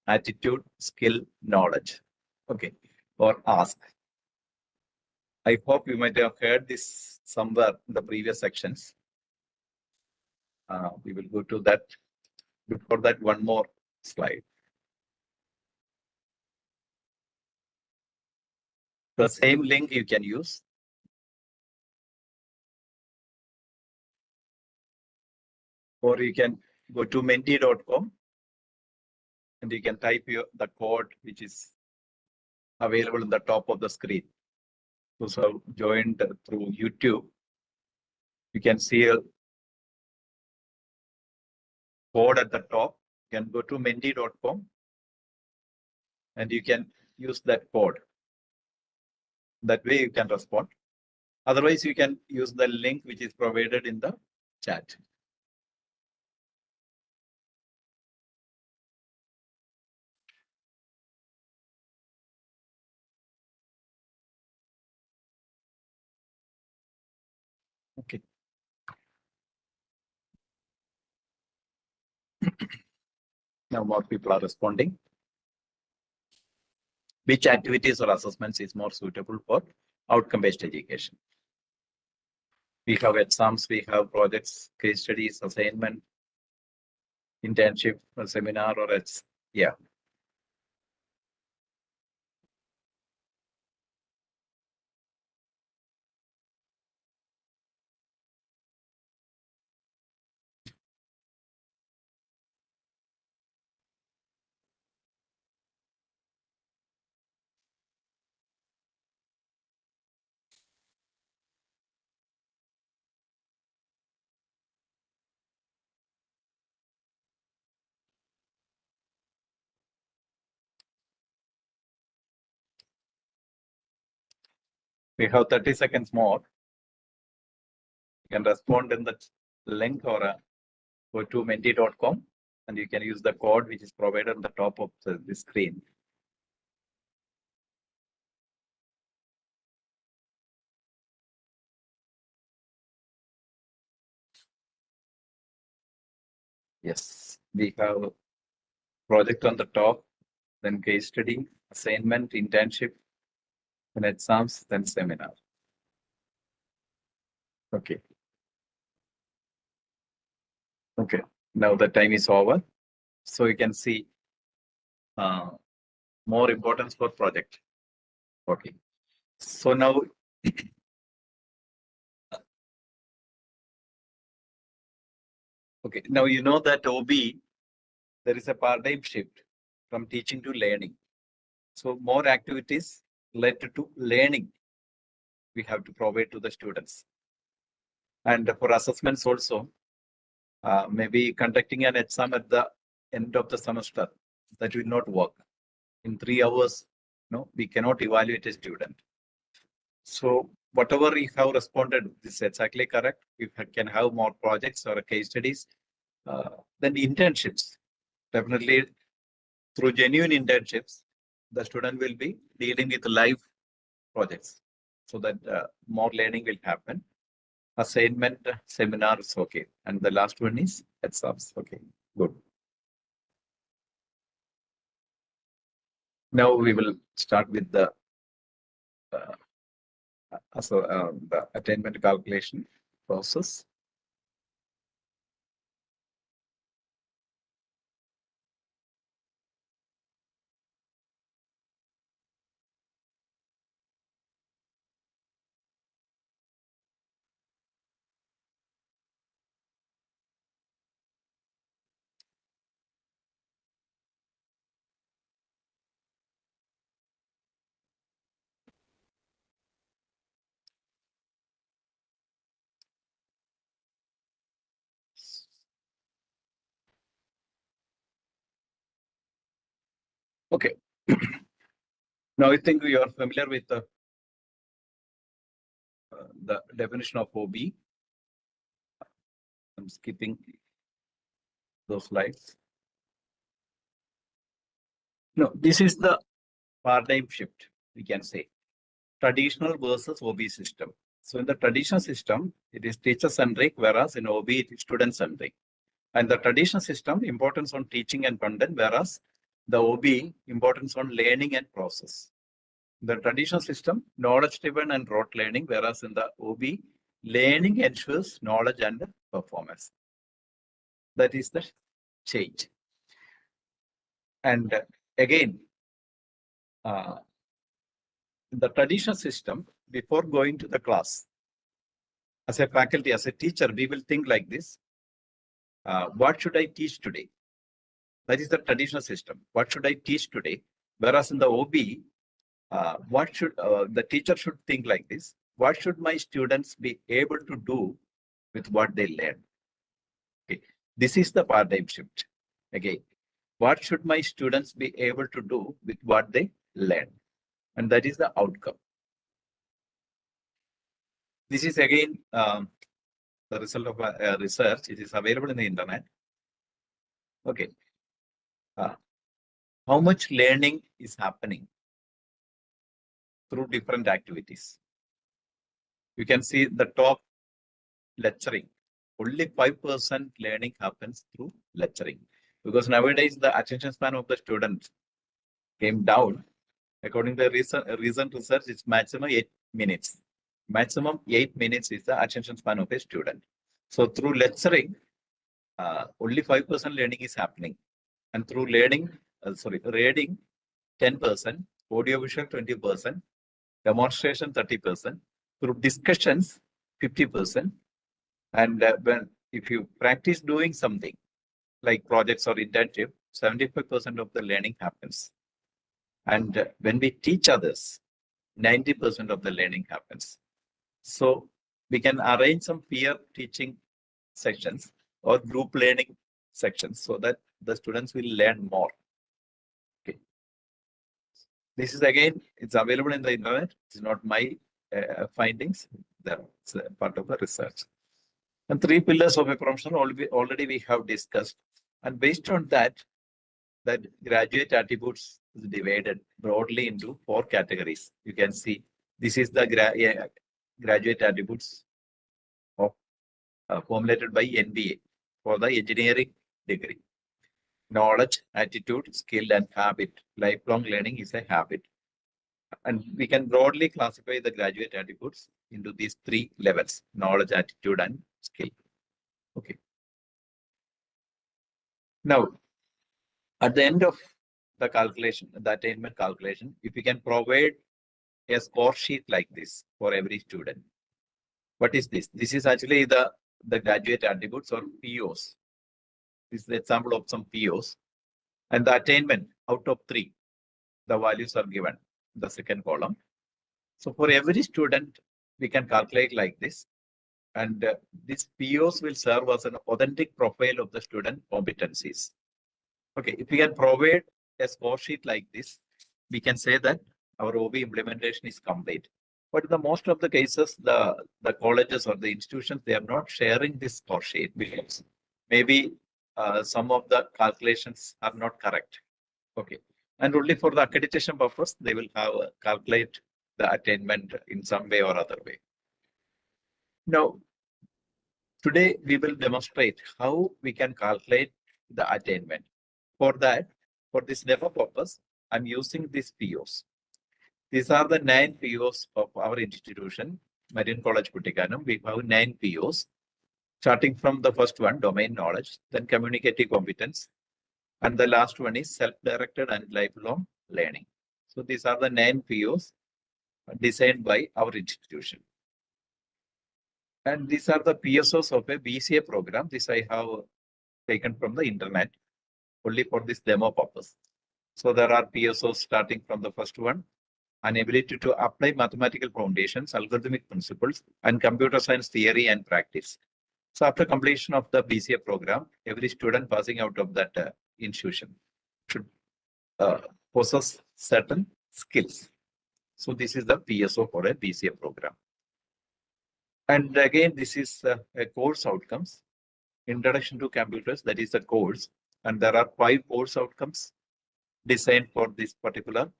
Attitude, skill, knowledge. Okay. Or ask. I hope you might have heard this somewhere in the previous sections. We will go to that. Before that, one more slide. The same link you can use. Or you can go to menti.com and you can type the code which is available in the top of the screen. Those who have joined through YouTube, you can see a code at the top. You can go to menti.com and you can use that code. That way you can respond. Otherwise, you can use the link which is provided in the chat. Okay. Now more people are responding. Which activities or assessments is more suitable for outcome-based education? We have exams, we have projects, case studies, assignment, internship, or seminar, or it's, yeah. We have 30 seconds more. You can respond in the link or go to menti.com and you can use the code which is provided on the top of the screen. Yes, we have project on the top, then case study, assignment, internship, then exams, then seminar. Okay. Okay, now the time is over. So you can see more importance for project. Okay. So now, okay, now you know that OBE, there is a paradigm shift from teaching to learning. So more activities related to learning we have to provide to the students. And for assessments also, maybe conducting an exam at the end of the semester, that will not work. In 3 hours, no, we cannot evaluate a student. So whatever you have responded, this is exactly correct. We can have more projects or case studies. Then internships, definitely through genuine internships, the student will be dealing with live projects, so that more learning will happen. Assignment, seminars, okay. And the last one is exams, okay, good. Now we will start with the the attainment calculation process. Okay. Now I think you are familiar with the definition of OBE. I'm skipping those slides. No, this is the paradigm shift, we can say. Traditional versus OBE system. So in the traditional system, it is teacher-centric, whereas in OBE, it is student-centric. And the traditional system, importance on teaching and content, whereas the OBE, importance on learning and process. The traditional system, knowledge-driven and rote learning, whereas in the OBE, learning ensures knowledge and performance. That is the change. And again, the traditional system, before going to the class, as a faculty, as a teacher, we will think like this. What should I teach today? That is the traditional system. What should I teach today? Whereas in the OBE, the teacher should think like this. What should my students be able to do with what they learn? Okay. This is the paradigm shift. Again, what should my students be able to do with what they learn? And that is the outcome. This is again the result of research. It is available in the internet. Okay. How much learning is happening through different activities? You can see the top, lecturing. Only 5% learning happens through lecturing, because nowadays the attention span of the student came down. According to the recent research, it's maximum 8 minutes. Maximum 8 minutes is the attention span of a student. So through lecturing, only 5% learning is happening. And through learning, reading 10%, audiovisual 20%, demonstration 30%, through discussions 50%. And if you practice doing something like projects or internship, 75% of the learning happens. And when we teach others, 90% of the learning happens. So we can arrange some peer teaching sections or group learning sections so that the students will learn more. Okay. This is again, it's available in the internet. It's not my findings. It's part of the research. And 3 pillars of a professional already we have discussed. And based on that graduate attributes is divided broadly into 4 categories. You can see this is the graduate attributes of formulated by NBA for the engineering degree. Knowledge, attitude, skill, and habit. Lifelong learning is a habit. And we can broadly classify the graduate attributes into these 3 levels: knowledge, attitude, and skill. Okay. Now, at the end of the calculation, the attainment calculation, if we can provide a score sheet like this for every student. What is this? This is actually the graduate attributes or POs. This is the example of some POs. And the attainment out of 3, the values are given in the second column. So for every student, we can calculate like this. And these POs will serve as an authentic profile of the student competencies. Okay, if we can provide a score sheet like this, we can say that our OB implementation is complete. But in the most of the cases, the colleges or the institutions, they are not sharing this score sheet because maybe some of the calculations are not correct. Okay, and only for the accreditation purpose, they will have calculate the attainment in some way or other way. Now, today we will demonstrate how we can calculate the attainment. For that, for this demo purpose, I'm using these POs. These are the 9 POs of our institution, Marine College Kuttikanam. We have 9 POs, starting from the first one, domain knowledge, then communicative competence, and the last one is self-directed and lifelong learning. So these are the 9 POs designed by our institution. And these are the PSOs of a BCA program. This I have taken from the internet only for this demo purpose. So there are PSOs starting from the first one, an ability to apply mathematical foundations, algorithmic principles, and computer science theory and practice. So after completion of the BCA program, every student passing out of that institution should possess certain skills. So this is the PSO for a BCA program. And again, this is a course outcomes, introduction to computers, that is a course. And there are 5 course outcomes designed for this particular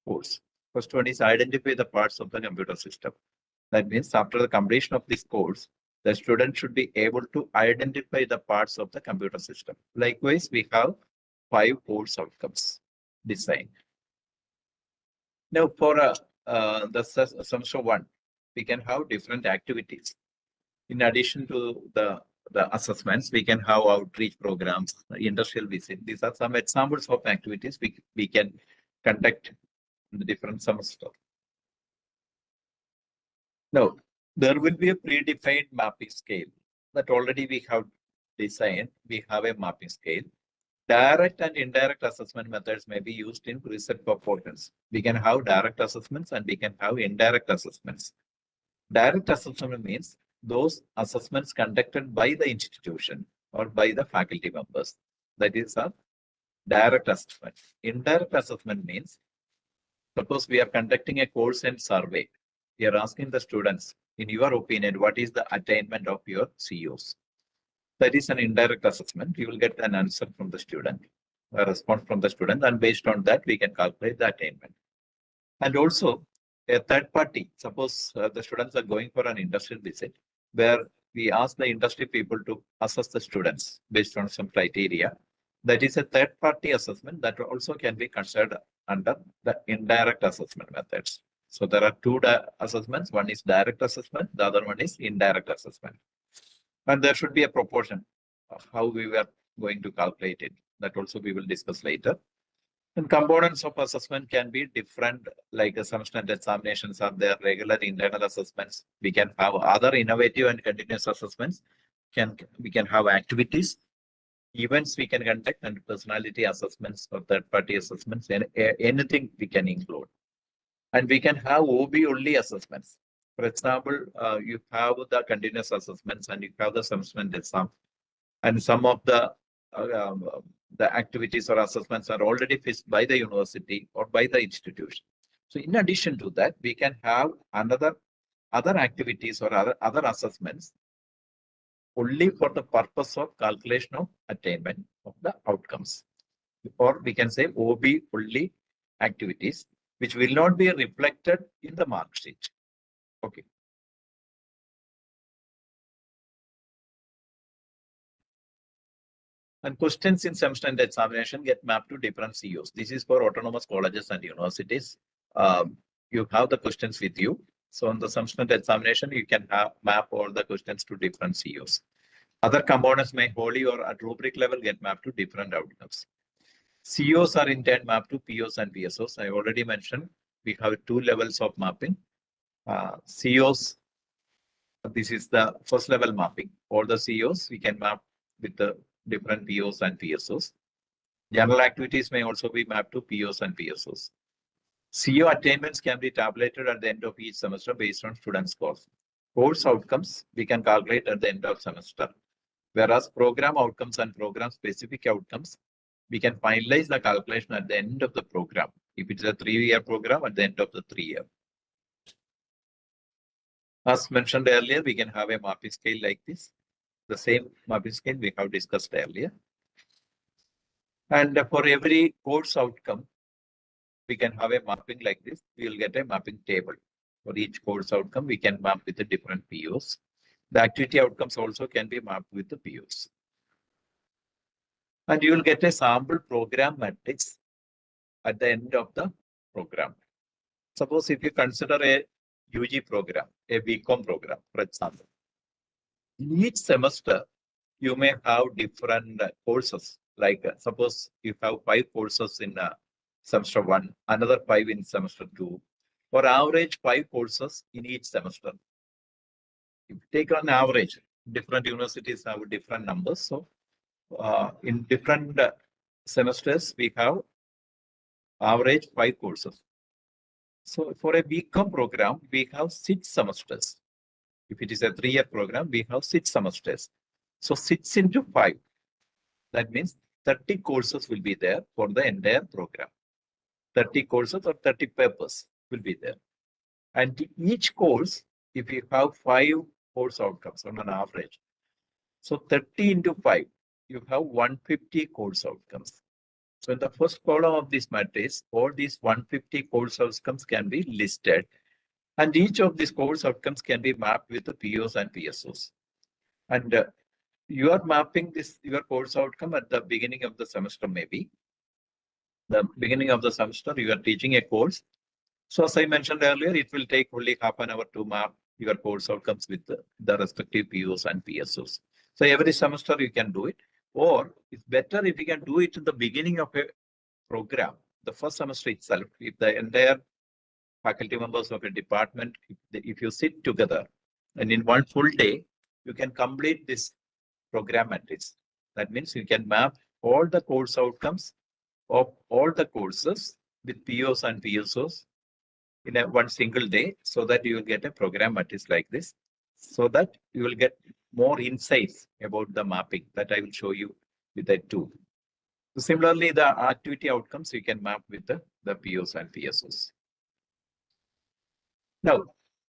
course. First one is identify the parts of the computer system. That means after the completion of this course, the student should be able to identify the parts of the computer system. Likewise, we have 5 course outcomes designed. Now for the semester 1, we can have different activities. In addition to the assessments, we can have outreach programs, industrial visit. These are some examples of activities we can conduct in the different semesters. Now, there will be a predefined mapping scale that already we have designed. We have a mapping scale. Direct and indirect assessment methods may be used in research purposes. We can have direct assessments and we can have indirect assessments. Direct assessment means those assessments conducted by the institution or by the faculty members. That is a direct assessment. Indirect assessment means, suppose we are conducting a course and survey. We are asking the students, in your opinion, what is the attainment of your COs? That is an indirect assessment. You will get an answer from the student, a response from the student, and based on that, we can calculate the attainment. And also, a third party, suppose the students are going for an industrial visit, where we ask the industry people to assess the students based on some criteria. That is a third party assessment that also can be considered under the indirect assessment methods. So there are 2 assessments. One is direct assessment, the other one is indirect assessment. And there should be a proportion of how we were going to calculate it. That also we will discuss later. And components of assessment can be different, like semester examinations are there, regular internal assessments. We can have other innovative and continuous assessments. We can have activities, events we can conduct, and personality assessments or third-party assessments, and anything we can include. And we can have OB only assessments. For example, you have the continuous assessments and you have the semester exam, and some of the activities or assessments are already fixed by the university or by the institution. So in addition to that, we can have other activities or other assessments only for the purpose of calculation of attainment of the outcomes. Or we can say OB only activities, which will not be reflected in the mark sheet. Okay. And questions in semester and examination get mapped to different COs. This is for autonomous colleges and universities. You have the questions with you. So on the semester and examination, you can map all the questions to different COs. Other components may wholly or at rubric level get mapped to different outcomes. COs are in turn mapped to POs and PSOs. I already mentioned we have 2 levels of mapping. COs, this is the first level mapping. All the COs we can map with the different POs and PSOs. General activities may also be mapped to POs and PSOs. CO attainments can be tabulated at the end of each semester based on student scores. course outcomes we can calculate at the end of semester, whereas program outcomes and program specific outcomes, we can finalize the calculation at the end of the program. If it's a 3-year program, at the end of the 3-year. As mentioned earlier, we can have a mapping scale like this. The same mapping scale we have discussed earlier. And for every course outcome, we can have a mapping like this. We will get a mapping table. For each course outcome, we can map with the different POs. The activity outcomes also can be mapped with the POs. And you will get a sample program matrix at the end of the program. Suppose if you consider a UG program, a BCom program, for example, in each semester, you may have different courses. Like suppose you have 5 courses in semester 1, another 5 in semester 2, or average 5 courses in each semester. If you take on average, different universities have different numbers. So in different semesters, we have average 5 courses. So for a BCom program, we have 6 semesters. If it is a 3-year program, we have 6 semesters. So 6 into 5, that means 30 courses will be there for the entire program. 30 courses or 30 papers will be there. And each course, if you have 5 course outcomes on an average, so 30 into 5, you have 150 course outcomes. So in the first column of this matrix, all these 150 course outcomes can be listed. And each of these course outcomes can be mapped with the POs and PSOs. And you are mapping your course outcome at the beginning of the semester, maybe. The beginning of the semester, you are teaching a course. So as I mentioned earlier, it will take only half an hour to map your course outcomes with the respective POs and PSOs. So every semester you can do it. Or it's better if you can do it in the beginning of a program, the first semester itself. If the entire faculty members of a department, if you sit together and in one full day, you can complete this program matrix. That means you can map all the course outcomes of all the courses with POs and PSOs in one single day, so that you will get a program matrix like this, so that you will get more insights about the mapping that I will show you with that tool. So similarly, the activity outcomes you can map with the POs and PSOs. Now,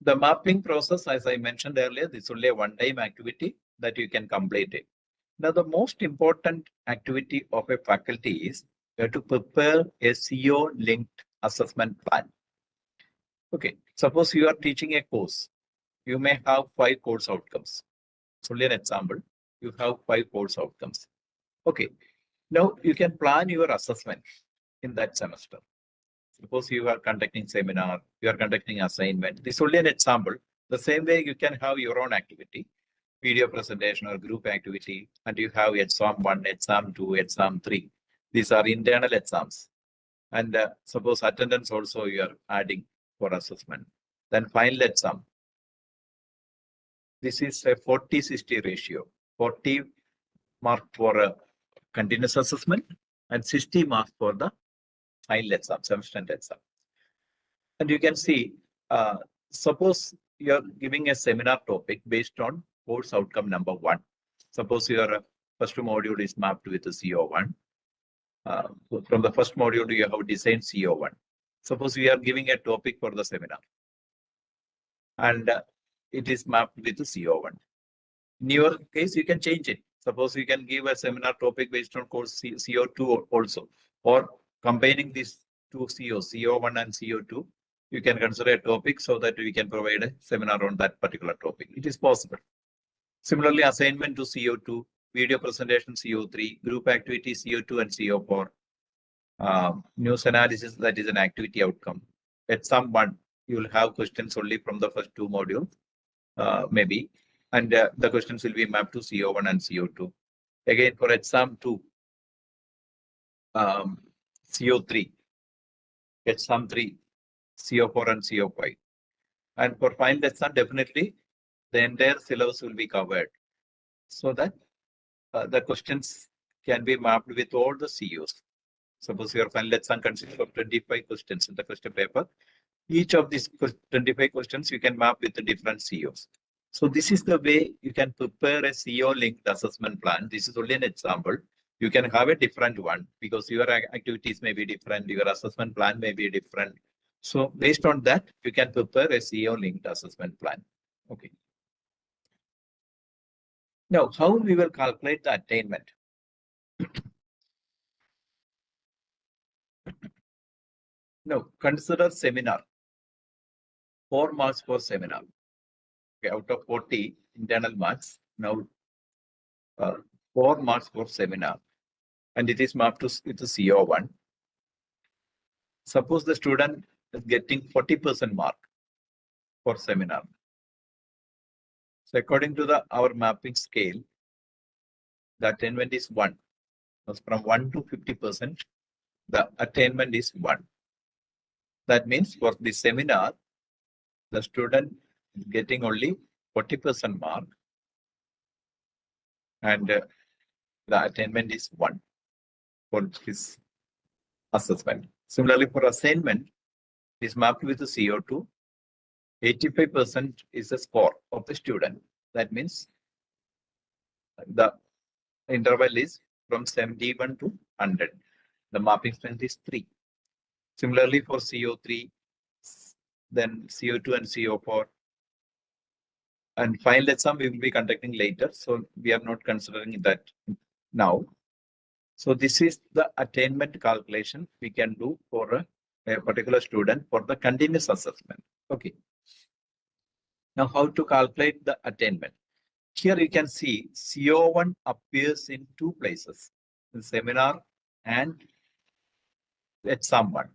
the mapping process, as I mentioned earlier, this is only a one-time activity that you can complete it. Now, the most important activity of a faculty is you have to prepare a CO-linked assessment plan. Okay, suppose you are teaching a course. You may have 5 course outcomes. It's only an example. You have 5 course outcomes. Okay, now you can plan your assessment in that semester. Suppose you are conducting seminar, you are conducting assignment. This is only an example. The same way you can have your own activity, video presentation or group activity, and you have exam 1, exam 2, exam 3. These are internal exams. And suppose attendance also you are adding for assessment. Then final exam. This is a 40-60 ratio. 40 mark for a continuous assessment and 60 marks for the final exam, semester exam. And you can see, suppose you are giving a seminar topic based on course outcome number 1. Suppose your first module is mapped with the CO1. From the first module, you have designed CO1. Suppose we are giving a topic for the seminar, and it is mapped with the CO1. In your case, you can change it. Suppose you can give a seminar topic based on course CO2 also, or combining these 2 COs, CO1 and CO2, you can consider a topic so that we can provide a seminar on that particular topic. It is possible. Similarly, assignment to CO2, video presentation CO3, group activity CO2 and CO4, news analysis, that is an activity outcome. At some one, you will have questions only from the first 2 modules, maybe, and the questions will be mapped to CO1 and CO2. Again, for exam 2, CO3, exam 3, CO4 and CO5. And for final exam, definitely the entire syllabus will be covered, so that the questions can be mapped with all the COs. Suppose your final exam consists of 25 questions in the question paper. Each of these 25 questions you can map with the different COs. So this is the way you can prepare a CO-linked assessment plan. This is only an example. You can have a different one because your activities may be different, your assessment plan may be different. So based on that, you can prepare a CO-linked assessment plan. Okay. Now, how we will calculate the attainment? Now, consider seminar. 4 marks for seminar. Okay, out of 40 internal marks, now 4 marks for seminar. And it is mapped to CO1. Suppose the student is getting 40% mark for seminar. So according to our mapping scale, the attainment is 1. So from 1 to 50%, the attainment is 1. That means for the seminar, the student is getting only 40% mark and the attainment is 1 for his assessment. Similarly, for assignment, it is mapped with the CO2. 85% is the score of the student. That means the interval is from 71 to 100. The mapping strength is 3. Similarly, for CO3, then CO2 and CO4. And final exam we will be conducting later. So we are not considering that now. So this is the attainment calculation we can do for a particular student for the continuous assessment. Okay. Now how to calculate the attainment? Here you can see CO1 appears in 2 places, in seminar and exam 1.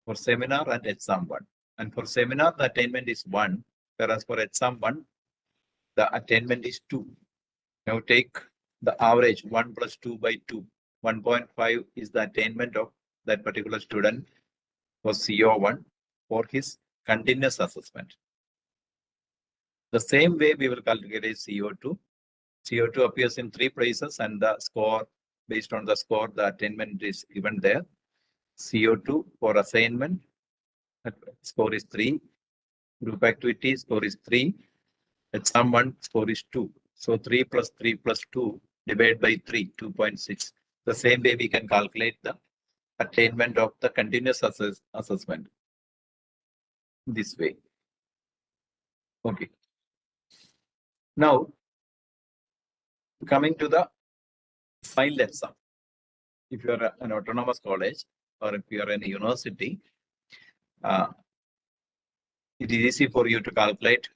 For seminar and exam 1. And for seminar, the attainment is 1, whereas for exam 1, the attainment is 2. Now take the average 1 plus 2 by 2. 1.5 is the attainment of that particular student for CO1 for his continuous assessment. The same way we will calculate CO2. CO2 appears in 3 places and the score, based on the score, the attainment is given there. CO2 for assignment, score is 3. Group activity, score is 3. Exam 1, score is 2. So 3 plus 3 plus 2 divided by 3, 2.6. The same way we can calculate the attainment of the continuous assessment. This way. Okay. Now, coming to the final exam. If you are an autonomous college or if you are in a university, it is easy for you to calculate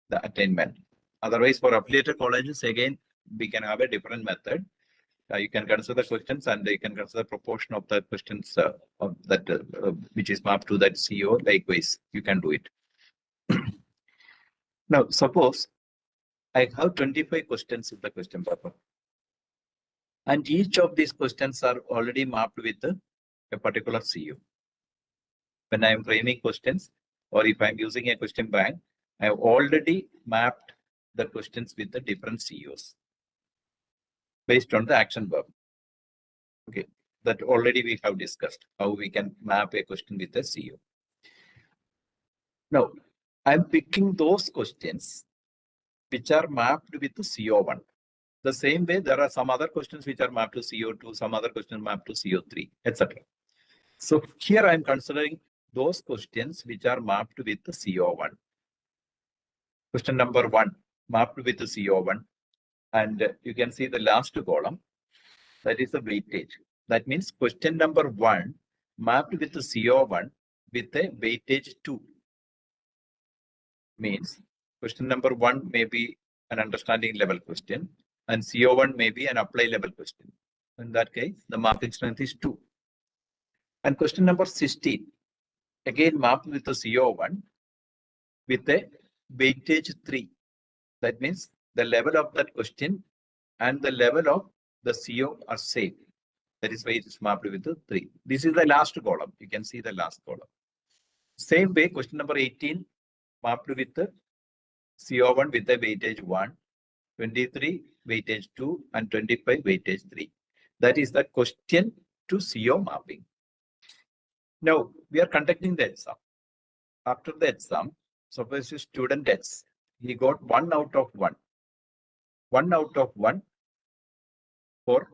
the attainment. Otherwise, for affiliated colleges, again, we can have a different method. You can consider questions and you can consider proportion of the questions which is mapped to that CO. Likewise, you can do it. Now, suppose I have 25 questions in the question paper. And each of these questions are already mapped with a particular CO. When I am framing questions or if I am using a question bank, I have already mapped the questions with the different COs based on the action verb. Okay, that already we have discussed how we can map a question with a CO. Now, I'm picking those questions which are mapped with the CO1. The same way, there are some other questions which are mapped to CO2, some other questions mapped to CO3, etc. So here I'm considering those questions which are mapped with the CO1. Question number 1, mapped with the CO1. And you can see the last column, that is the weightage. That means question number 1 mapped with the CO1 with a weightage 2. Means question number 1 may be an understanding level question and CO1 may be an apply level question. In that case, the mapping strength is 2. And question number 16, again mapped with the CO1 with a weightage 3. That means the level of that question and the level of the CO are same. That is why it is mapped with the 3. This is the last column. You can see the last column. Same way, question number 18 mapped with the CO1 with the weightage 1, 23 weightage 2, and 25 weightage 3. That is the question to CO mapping. Now, we are conducting the exam. After the exam, suppose you student X, he got 1 out of 1. 1 out of 1 for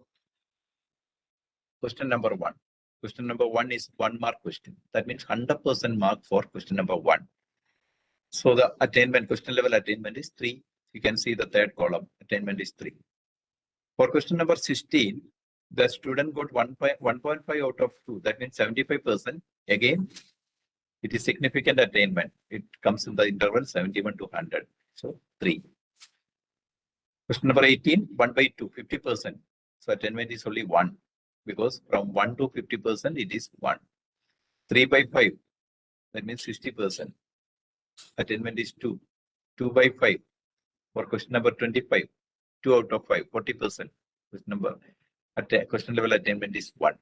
question number 1. Question number 1 is 1 mark question. That means 100% mark for question number 1. So the attainment, question level attainment is 3. You can see the third column, attainment is 3. For question number 16, the student got 1.5 out of 2. That means 75%. Again, it is significant attainment. It comes in the interval 71 to 100. So 3. Question number 18, 1 by 2, 50%. So attainment is only 1 because from 1 to 50%, it is 1. 3 by 5, that means 60%. Attainment is 2. 2 by 5 for question number 25, 2 out of 5, 40%. Question level attainment is 1.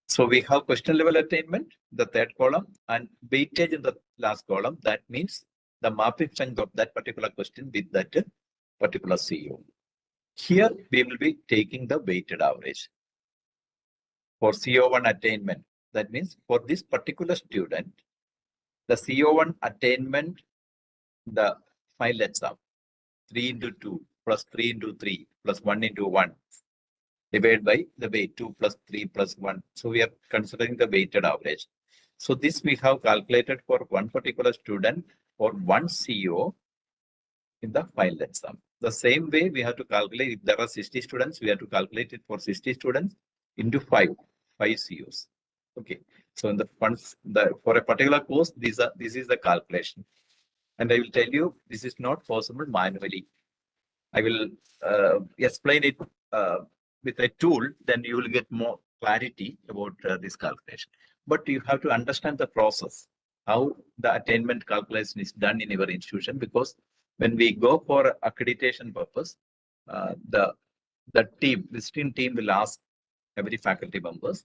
So we have question level attainment, the third column, and weightage in the last column. That means the mapping strength of that particular question with that particular CO. Here we will be taking the weighted average for CO1 attainment. That means for this particular student, the CO1 attainment, the final exam, 3 into 2 plus 3 into 3 plus 1 into 1 divided by the weight 2 plus 3 plus 1. So we are considering the weighted average. So this we have calculated for one particular student for one CO in the final exam. The same way we have to calculate, if there are 60 students, we have to calculate it for 60 students into 5 COs. Okay. So in for a particular course, this is the calculation. And I will tell you, this is not possible manually. I will explain it with a tool, then you will get more clarity about this calculation. But you have to understand the process, how the attainment calculation is done in your institution, because when we go for accreditation purpose, the visiting team will ask every faculty members,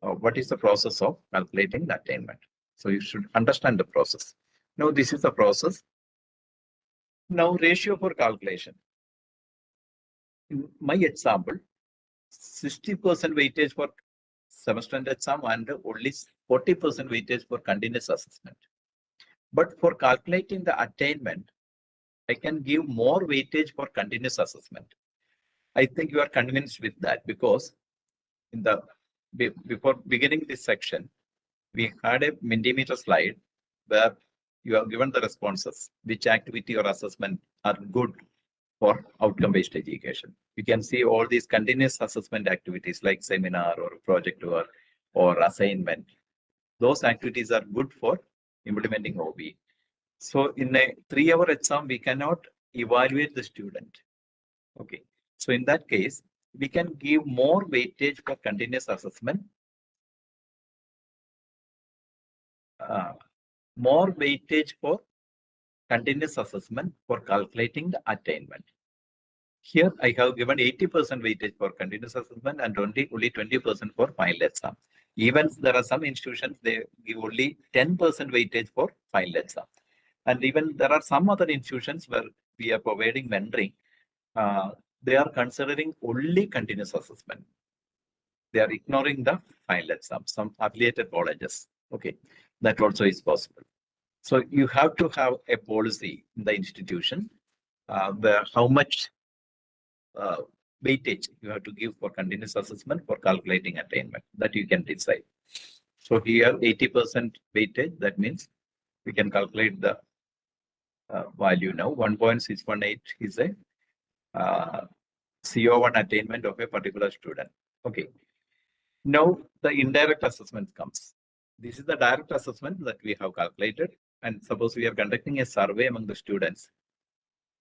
what is the process of calculating the attainment? So you should understand the process. Now this is the process. Now ratio for calculation. In my example, 60% weightage for semester end exam and only 40% weightage for continuous assessment. But for calculating the attainment, I can give more weightage for continuous assessment. I think you are convinced with that, because before beginning this section, we had a Mentimeter slide where you have given the responses, which activity or assessment are good for outcome-based education. You can see all these continuous assessment activities like seminar or project work or assignment. Those activities are good for implementing OBE. So in a 3-hour exam, we cannot evaluate the student. Okay. So in that case, we can give more weightage for continuous assessment, more weightage for continuous assessment for calculating the attainment. Here I have given 80% weightage for continuous assessment and only 20% for final exam. Even there are some institutions, they give only 10% weightage for final exam. And even there are some other institutions where we are providing mentoring, they are considering only continuous assessment. They are ignoring the final exam, some affiliated colleges. Okay, that also is possible. So you have to have a policy in the institution where how much weightage you have to give for continuous assessment for calculating attainment, that you can decide. So here 80% weightage, that means we can calculate the value now. 1.618 is a CO1 attainment of a particular student. Okay. Now the indirect assessment comes. This is the direct assessment that we have calculated. And suppose we are conducting a survey among the students.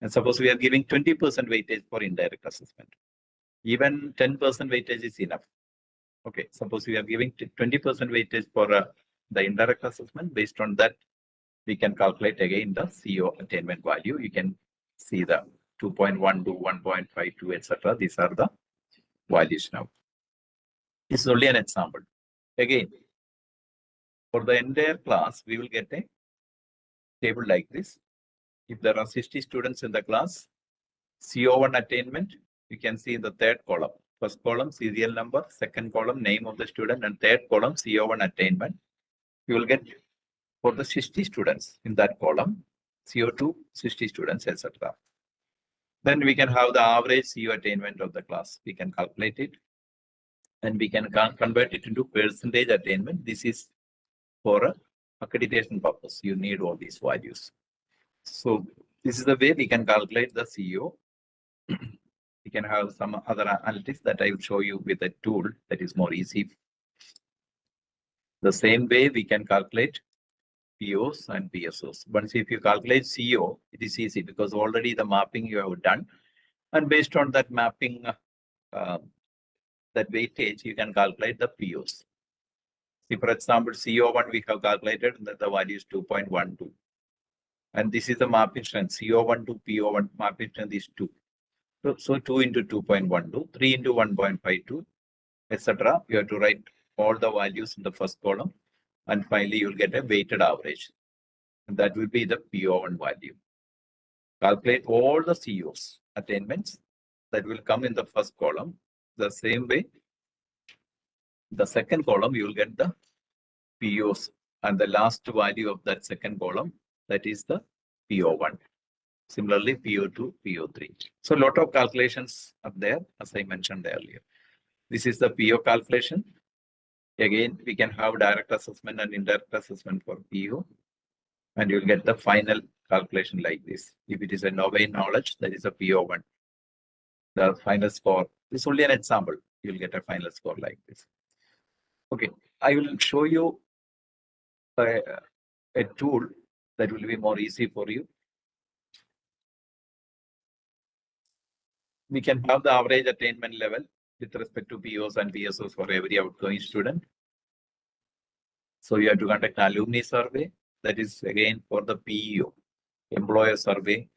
And suppose we are giving 20% weightage for indirect assessment. Even 10% weightage is enough. Okay, suppose we are giving 20% weightage for the indirect assessment. Based on that, we can calculate again the CO attainment value. You can see the 2.12, 1.52, etc. These are the values now. This is only an example. Again, for the entire class, we will get a table like this. If there are 60 students in the class, CO1 attainment, you can see in the third column. First column, serial number, second column, name of the student, and third column, CO1 attainment. You will get for the 60 students in that column, CO2, 60 students, etc. Then we can have the average CO attainment of the class. We can calculate it and we can convert it into percentage attainment. This is for a accreditation purpose. You need all these values. So this is the way we can calculate the CO. We can have some other analytics that I will show you with a tool that is more easy. The same way we can calculate POs and PSOs. Once if you calculate CO, it is easy because already the mapping you have done. And based on that mapping, that weightage, you can calculate the POs. See, for example, CO1 we have calculated that the value is 2.12. And this is the mapping strength. CO1 to PO1 mapping strength is 2. So 2 into 2.12, 3 into 1.52, etc. You have to write all the values in the first column. And finally, you'll get a weighted average. And that will be the PO1 value. Calculate all the COs attainments that will come in the first column. The same way, the second column, you will get the POs. And the last value of that second column, that is the PO1. Similarly, PO2, PO3. So a lot of calculations are there, as I mentioned earlier. This is the PO calculation. Again, we can have direct assessment and indirect assessment for PO. And you'll get the final calculation like this. If it is a domain knowledge, that is a PO1. The final score, this is only an example. You'll get a final score like this. Okay, I will show you a tool that will be more easy for you. We can have the average attainment level with respect to POs and PSOs for every outgoing student. So you have to conduct an alumni survey. That is again for the PEO, employer survey.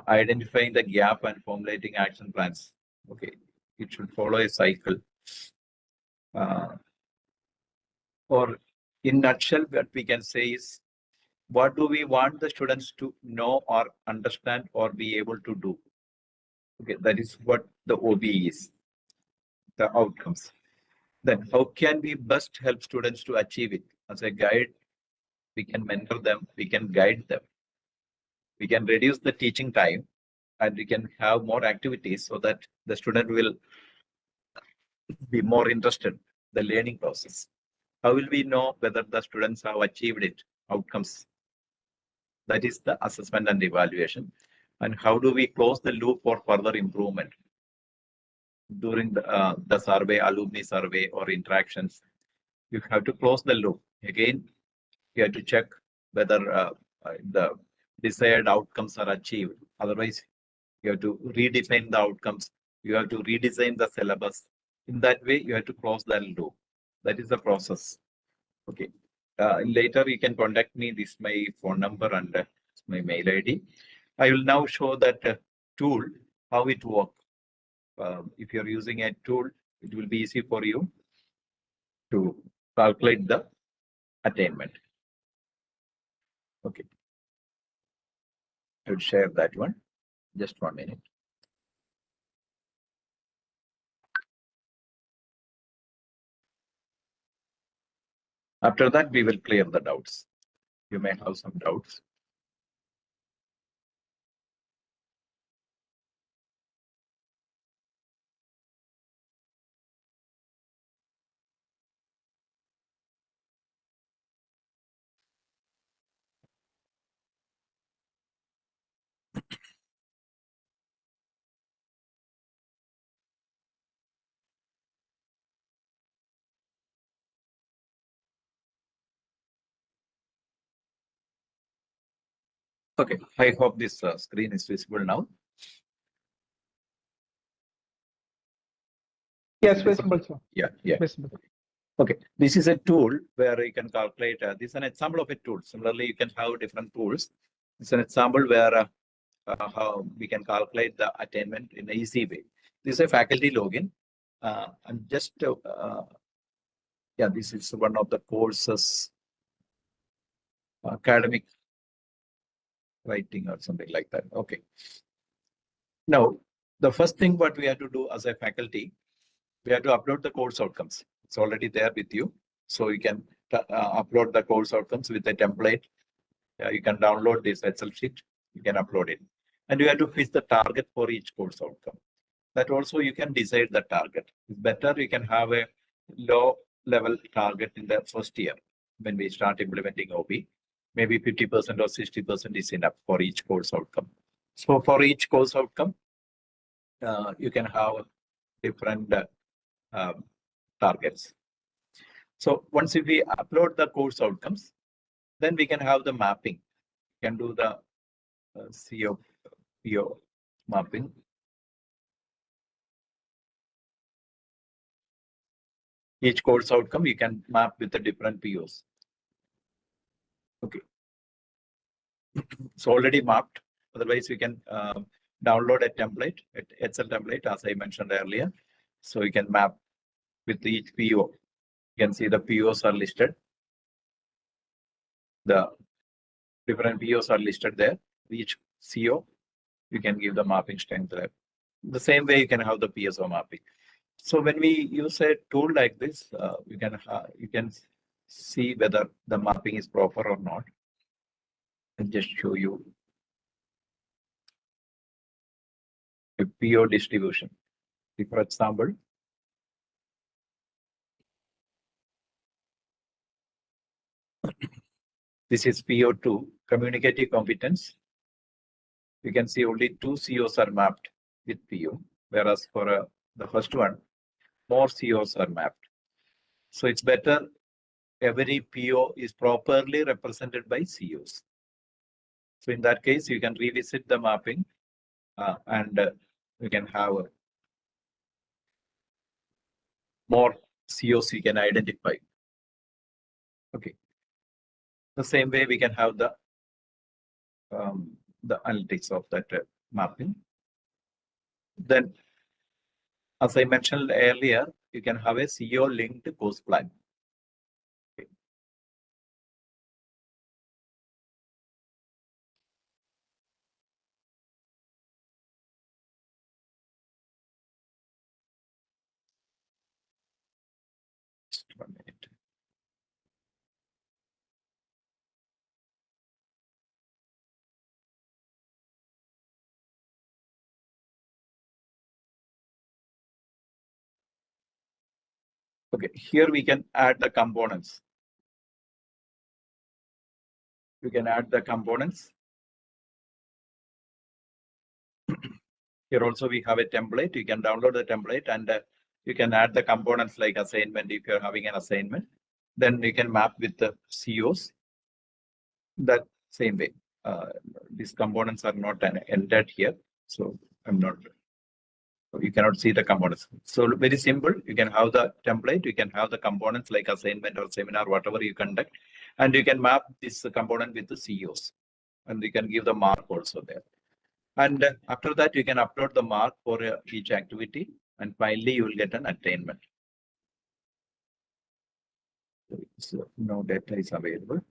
Identifying the gap and formulating action plans. Okay, it should follow a cycle. Or in nutshell, what we can say is, what do we want the students to know or understand or be able to do? Okay, that is what the OBE is, the outcomes. Then how can we best help students to achieve it? As a guide, we can mentor them, we can guide them. We can reduce the teaching time and we can have more activities so that the student will be more interested in the learning process. How will we know whether the students have achieved it, outcomes? That is the assessment and evaluation. And how do we close the loop for further improvement? During the survey, alumni survey or interactions, you have to close the loop. Again, you have to check whether the desired outcomes are achieved. Otherwise, you have to redefine the outcomes. You have to redesign the syllabus. In that way, you have to close that loop. That is the process. Okay. Later, you can contact me. This is my phone number and my mail ID. I will now show that tool, how it works. If you're using a tool, it will be easy for you to calculate the attainment. Okay. I will share that one. Just 1 minute. After that, we will clear the doubts. You may have some doubts. Okay, I hope this screen is visible now. Yes, visible, sir. Yeah, yeah. Visible. Okay, this is a tool where you can calculate. This is an example of a tool. Similarly, you can have different tools. It's an example where how we can calculate the attainment in an easy way. This is a faculty login. And just, yeah, this is one of the courses, academic writing or something like that. Okay. Now, the first thing what we have to do as a faculty, we have to upload the course outcomes. It's already there with you. So you can upload the course outcomes with a template you can download this Excel sheet, you can upload it. And you have to fix the target for each course outcome. That also you can decide the target. It's better you can have a low level target in the first year when we start implementing OBE. Maybe 50% or 60% is enough for each course outcome. So for each course outcome, you can have different targets. So once if we upload the course outcomes, then we can have the mapping. We can do the PO mapping. Each course outcome you can map with the different POs. Okay. It's already mapped. Otherwise, you can download a template, Excel template, as I mentioned earlier. So you can map with each PO. You can see the POs are listed. The different POs are listed there. Each CO, you can give the mapping strength there. The same way you can have the PSO mapping. So when we use a tool like this, you can see whether the mapping is proper or not. I'll just show you a PO distribution. For example, this is PO2, communicative competence. You can see only 2 COs are mapped with PO, whereas for the first one, more COs are mapped. So it's better every PO is properly represented by COs. So in that case, you can revisit the mapping and you can have more COs you can identify. Okay. The same way we can have the analytics of that mapping. Then, as I mentioned earlier, you can have a CO linked course plan. Okay. Just 1 minute. Okay, here we can add the components. We can add the components. Here also we have a template. You can download the template and you can add the components like assignment if you're having an assignment. Then you can map with the COs that same way. These components are not entered here, so I'm not. You cannot see the components. So very simple. You can have the template. You can have the components like assignment or seminar, whatever you conduct, and you can map this component with the COs, and you can give the mark also there. And after that, you can upload the mark for each activity, and finally you will get an attainment. So no data is available.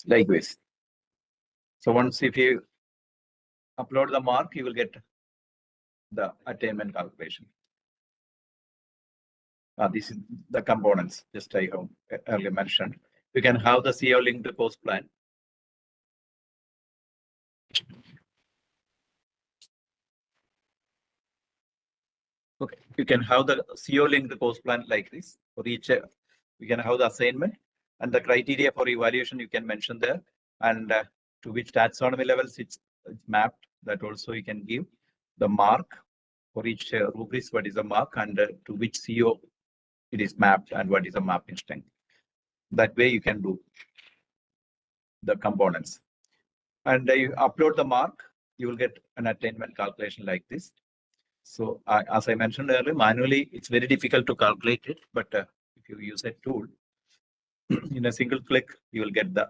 Likewise. So once if you upload the mark, you will get the attainment calculation. This is the components, just I have earlier mentioned. You can have the CO linked course plan. Okay, you can have the CO linked course plan like this for each. You can have the assignment and the criteria for evaluation you can mention there, and to which taxonomy levels it's mapped. That also you can give the mark for each rubrics. What is the mark, and to which CO it is mapped, and what is the mapping strength. That way you can do the components, and you upload the mark. You will get an attainment calculation like this. So as I mentioned earlier, manually it's very difficult to calculate it, but if you use a tool, in a single click, you will get the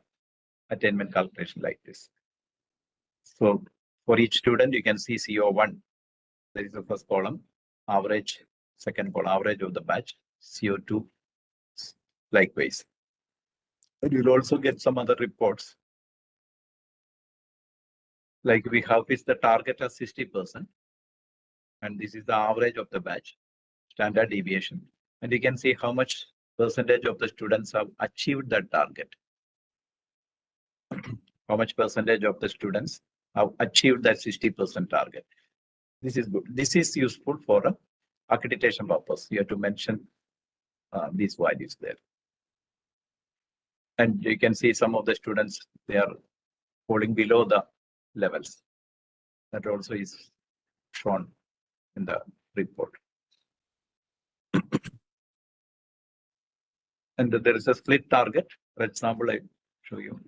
attainment calculation like this. So for each student, you can see CO1, that is the first column, average, second column, average of the batch, CO2, likewise. And you'll also get some other reports. Like we have is the target as 60%. And this is the average of the batch, standard deviation. And you can see how much percentage of the students have achieved that target. How much percentage of the students have achieved that 60% target. This is good. This is useful for a accreditation purpose. You have to mention these values there. And you can see some of the students, they are falling below the levels. That also is shown in the report. And there is a split target. For example, I show you.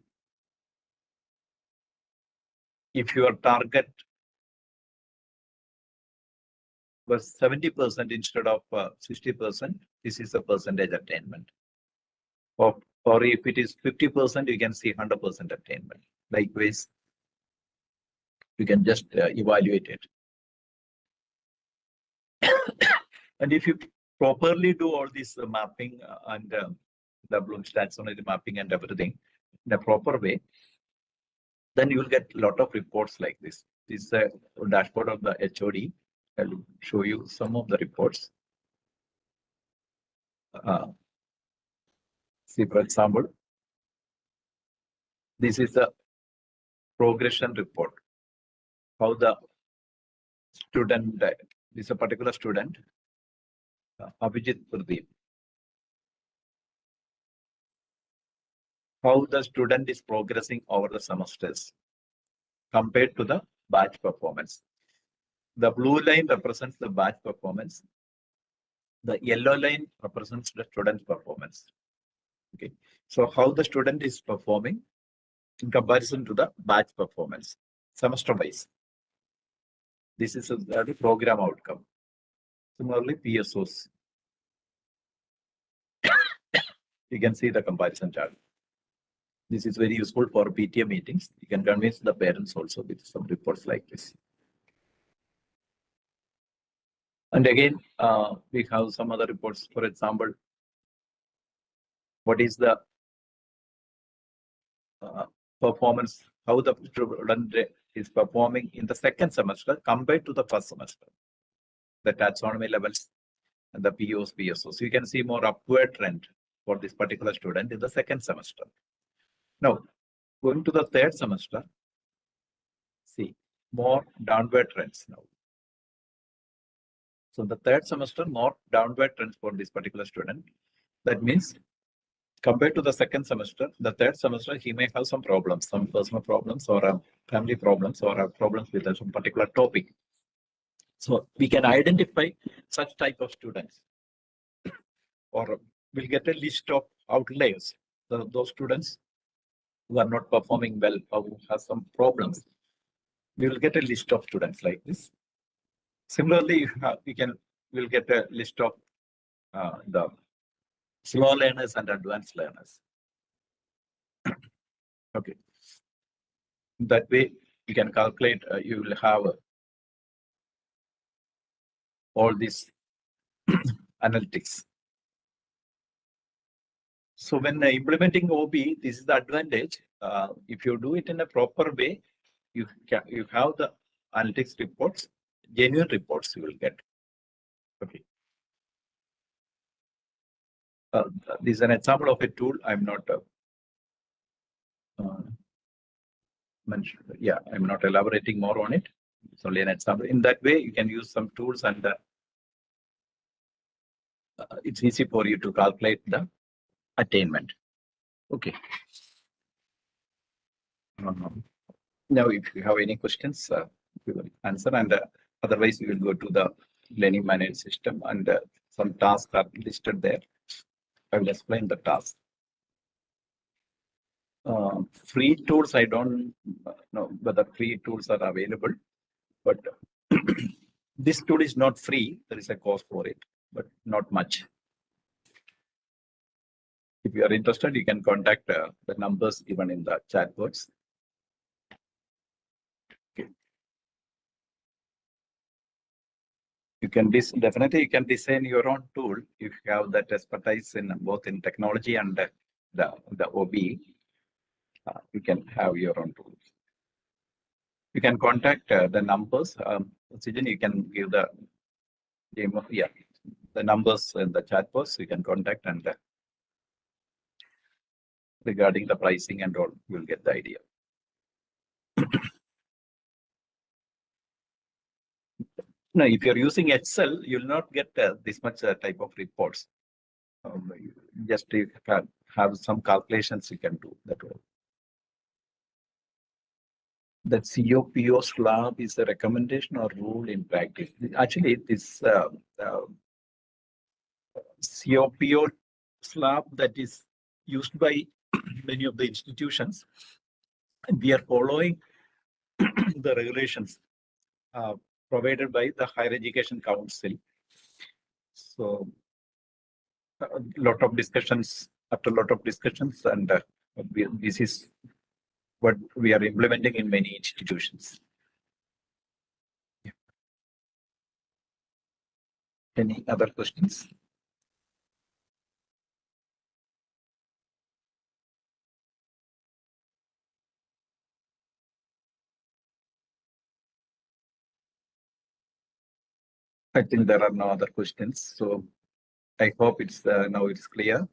If your target was 70% instead of 60%, this is a percentage attainment. Or if it is 50%, you can see 100% attainment. Likewise, you can just evaluate it. And if you properly do all this mapping and the Bloom's taxonomy mapping and everything in a proper way, then you will get a lot of reports like this. This is a dashboard of the HOD. I'll show you some of the reports. See, for example, this is the progression report. How the student, this is a particular student, Abhijit Pradeep. How the student is progressing over the semesters compared to the batch performance. The blue line represents the batch performance. The yellow line represents the student's performance. Okay, so how the student is performing in comparison to the batch performance, semester-wise. This is the program outcome. Similarly, PSOs. You can see the comparison chart. This is very useful for PTA meetings. You can convince the parents also with some reports like this. And again, we have some other reports. For example, what is the performance, how the student is performing in the second semester compared to the first semester. The taxonomy levels and the POs, PSOs. You can see more upward trend for this particular student in the second semester. Now, going to the third semester, see more downward trends now. So the third semester, more downward trends for this particular student. That means compared to the second semester, the third semester, he may have some problems, some personal problems or family problems or problems with some particular topic. So we can identify such type of students, or we'll get a list of outliers, those students who are not performing well or who have some problems. We will get a list of students like this. Similarly, we'll get a list of the slow learners and advanced learners. Okay. That way, you can calculate, you will have all these analytics. So when implementing OBE, this is the advantage. If you do it in a proper way, you have the analytics reports, genuine reports you will get. Okay. This is an example of a tool. I'm not I'm not elaborating more on it. It's only an example. In that way, you can use some tools, and it's easy for you to calculate the attainment. Okay. Now, if you have any questions, we will answer, and otherwise, we will go to the learning management system, and some tasks are listed there. I will explain the task. Free tools, I don't know whether free tools are available, but this tool is not free. There is a cost for it, but not much. If you are interested, you can contact the numbers given in the chat box. Okay. You can definitely you can design your own tool if you have that expertise in both in technology and the OBE, you can have your own tools. You can contact the numbers. Sijan, you can give the name of the numbers in the chat box. You can contact and regarding the pricing and all, you'll get the idea. Now, if you're using Excel, you'll not get this much type of reports. Just you have some calculations you can do that way. That COPO slab is a recommendation or rule in practice. Actually, this COPO slab that is used by many of the institutions, and we are following the regulations provided by the Higher Education Council. So, a lot of discussions, after a lot of discussions, and this is what we are implementing in many institutions. Yeah. Any other questions? I think there are no other questions. So I hope it's now it's clear.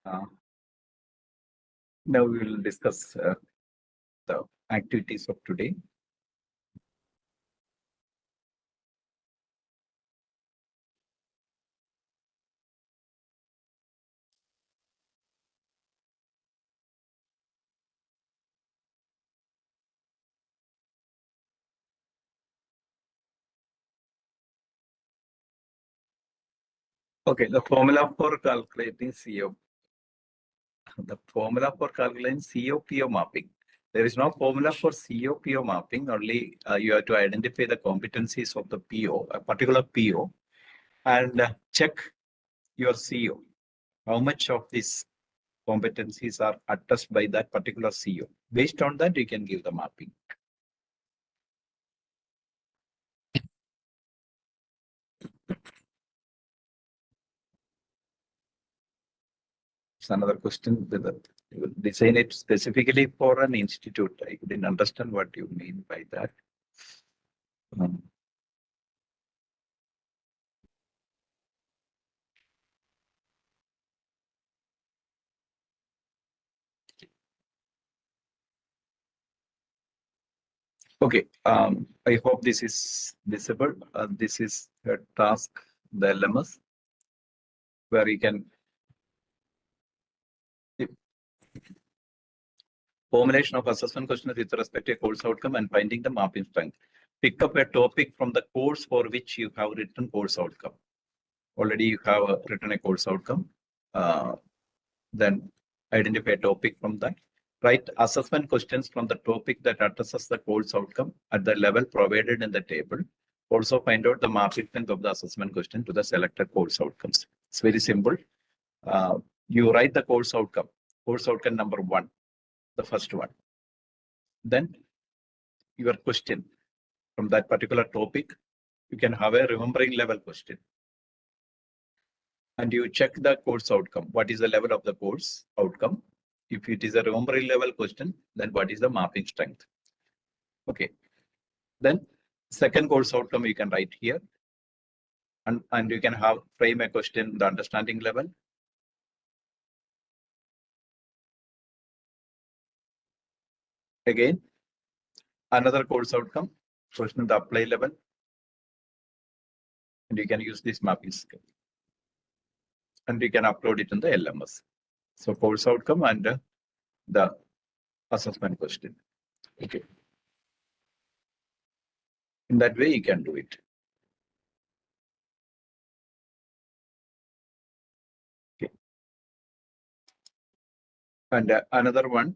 Now we will discuss the activities of today. Okay, the formula for calculating CO. The formula for calculating COPO mapping. There is no formula for COPO mapping. Only you have to identify the competencies of the PO, a particular PO, and check your CO. How much of these competencies are addressed by that particular CO? Based on that, you can give the mapping. It's another question. Design it specifically for an institute. I didn't understand what you mean by that. Okay, I hope this is visible. This is a task, the LMS, where you can formulation of assessment questions with respect to a course outcome and finding the mapping strength. Pick up a topic from the course for which you have written course outcome. Already you have written a course outcome. Then identify a topic from that. Write assessment questions from the topic that addresses the course outcome at the level provided in the table. Also find out the mapping strength of the assessment question to the selected course outcomes. It's very simple. You write the course outcome number 1, the first one. Then your question from that particular topic, you can have a remembering level question. And you check the course outcome. What is the level of the course outcome? If it is a remembering level question, then what is the mapping strength? Okay. Then second course outcome you can write here. And you can have frame a question, the understanding level. Again, another course outcome, question the apply level. And you can use this mapping skill. And you can upload it in the LMS. So course outcome and the assessment question. Okay. In that way, you can do it. Okay. And another one.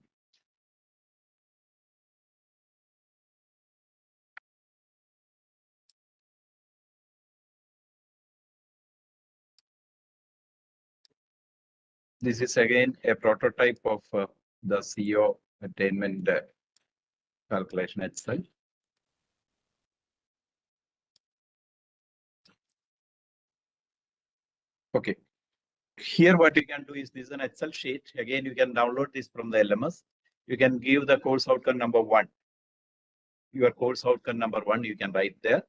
This is again a prototype of the CO attainment calculation itself. Okay, here what you can do is, this is an Excel sheet. Again, you can download this from the LMS. You can give the course outcome number 1. Your course outcome number 1, you can write there.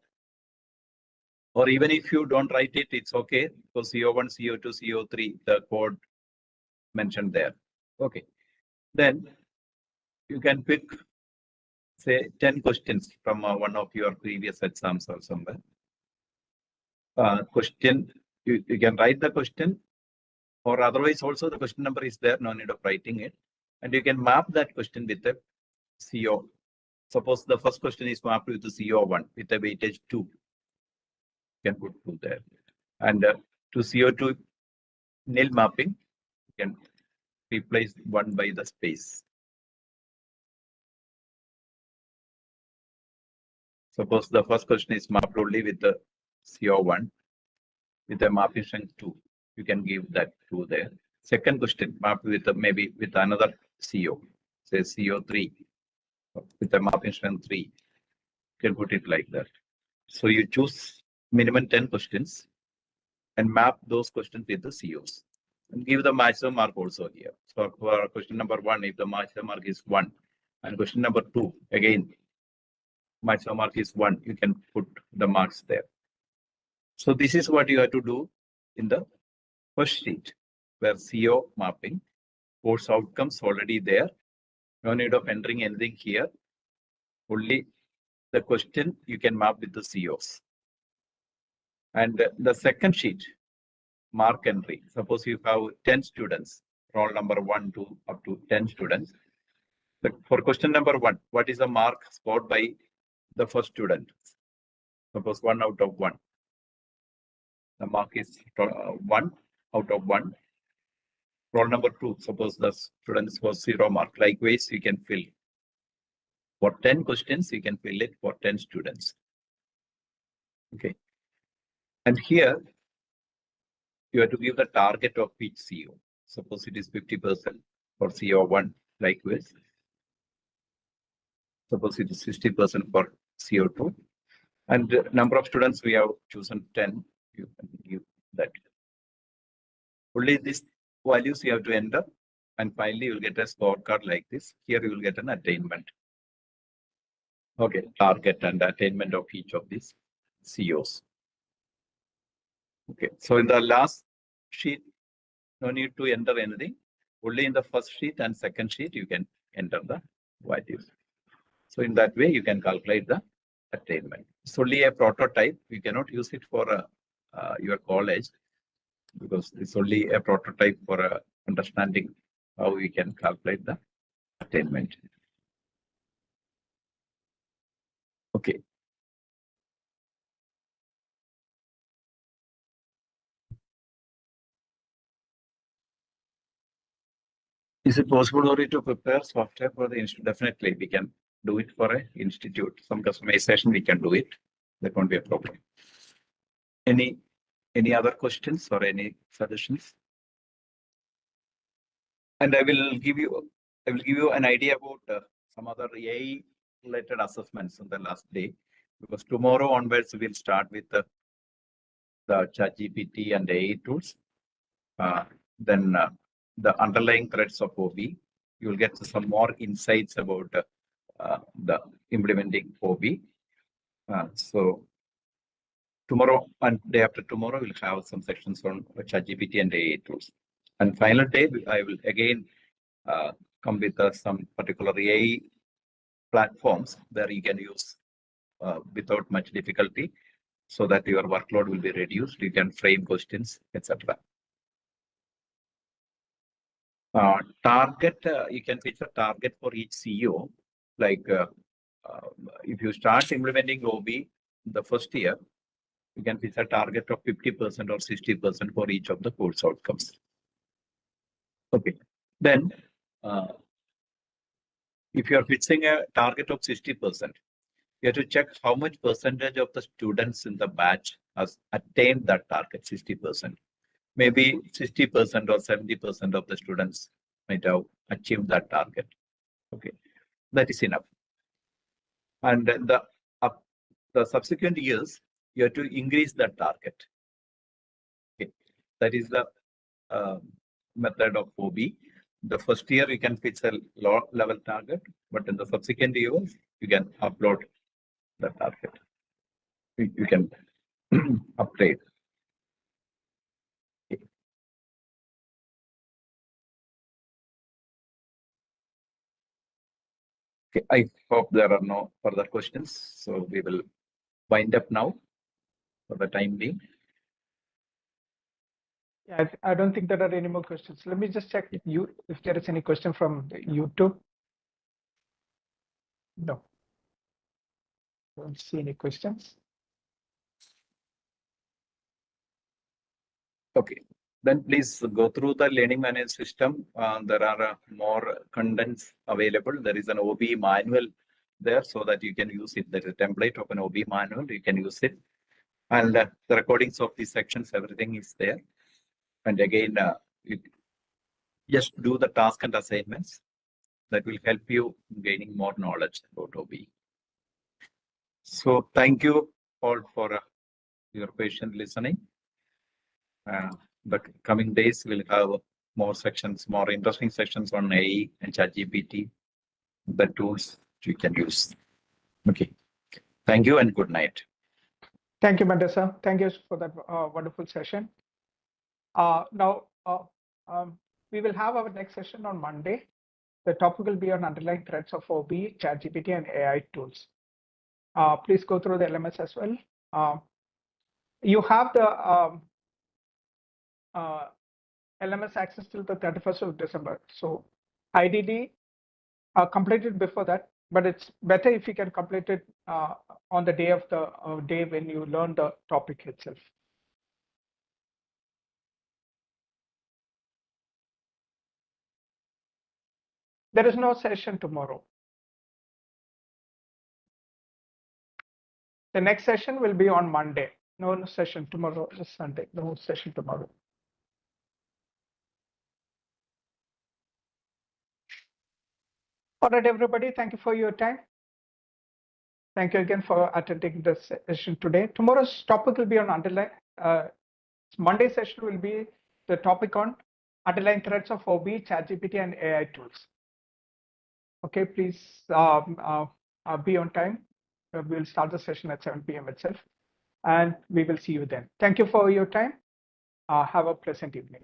Or even if you don't write it, it's okay. So CO1, CO2, CO3, the code mentioned there. Okay. Then you can pick, say, 10 questions from one of your previous exams or somewhere. Question, you can write the question, or otherwise also the question number is there, no need of writing it. And you can map that question with the CO. Suppose the first question is mapped with the CO1 with a weightage 2. You can put 2 there. And to CO2 nil mapping, you can replace 1 by the space. Suppose the first question is mapped only with the CO1 with a mapping strength 2. You can give that 2 there. Second question mapped with maybe with another CO, say CO3 with a mapping strength 3. You can put it like that. So you choose minimum 10 questions and map those questions with the COs and give the maximum mark also here. So for question number 1, if the maximum mark is 1, and question number 2, again, maximum mark is 1, you can put the marks there. So this is what you have to do in the first sheet, where CO mapping, course outcomes already there. No need of entering anything here. Only the question you can map with the COs. And the second sheet, mark entry. Suppose you have 10 students, roll number 1 to up to 10 students. For question number 1, what is the mark scored by the first student? Suppose 1 out of 1. The mark is 1 out of 1. Roll number 2, suppose the student scores 0 mark. Likewise, you can fill. For 10 questions, you can fill it for 10 students. Okay. And here, you have to give the target of each CO. Suppose it is 50% for CO1, likewise. Suppose it is 60% for CO2. And the number of students we have chosen 10, you can give that. Only these values you have to enter, and finally you will get a scorecard like this. Here you will get an attainment. Okay, target and attainment of each of these COs. Okay, so in the last sheet, no need to enter anything. Only in the first sheet and second sheet, you can enter the values. So in that way, you can calculate the attainment. It's only a prototype. You cannot use it for your college, because it's only a prototype for understanding how we can calculate the attainment. Okay. Is it possible for you to prepare software for the institute? Definitely, we can do it for an institute. Some customization, we can do it. That won't be a problem. Any other questions or any suggestions? And I will give you an idea about some other AI related assessments on the last day, because tomorrow onwards we'll start with the ChatGPT and AI tools. Then the underlying threads of OBE. You will get some more insights about the implementing OBE. So tomorrow and day after tomorrow, we'll have some sections on ChatGPT and AI tools. And final day, I will again come with some particular AI platforms that you can use without much difficulty, so that your workload will be reduced. You can frame questions, etc. Target, you can fix a target for each CO. Like if you start implementing OBE the first year, you can fix a target of 50% or 60% for each of the course outcomes. Okay. Then, if you are fixing a target of 60%, you have to check how much percentage of the students in the batch has attained that target, 60%. Maybe 60% or 70% of the students might have achieved that target. Okay, that is enough. And then the subsequent years, you have to increase that target. Okay, that is the method of OBE. The first year you can fix a low level target, but in the subsequent years you can upload the target. You can upgrade. Okay, I hope there are no further questions. So we will wind up now for the time being. Yeah, I don't think there are any more questions. Let me just check if there is any question from YouTube. No. Don't see any questions. Okay, then please go through the learning management system. There are more contents available. There is an OBE manual there so that you can use it. There is a template of an OBE manual. You can use it. And the recordings of these sections, everything is there. And again, you just do the task and assignments. That will help you gaining more knowledge about OBE. So thank you all for your patient listening. But coming days we'll have more sections, more interesting sections on AI and ChatGPT, the tools you can use. Okay. Thank you and good night. Thank you, Mandasa. Thank you for that wonderful session. Now, we will have our next session on Monday. The topic will be on underlying threats of OBE, ChatGPT, and AI tools. Please go through the LMS as well. You have the LMS access till the 31st of December. So IDD completed before that, but it's better if you can complete it on the day of the day when you learn the topic itself. There is no session tomorrow. The next session will be on Monday. No session tomorrow, just Sunday. No session tomorrow. All right, everybody, thank you for your time. Thank you again for attending this session today. Tomorrow's topic will be on underlying. Monday session will be the topic on underlying threats of OBE, ChatGPT, and AI tools. Okay, please be on time. We'll start the session at 7 p.m. itself, and we will see you then. Thank you for your time. Have a pleasant evening.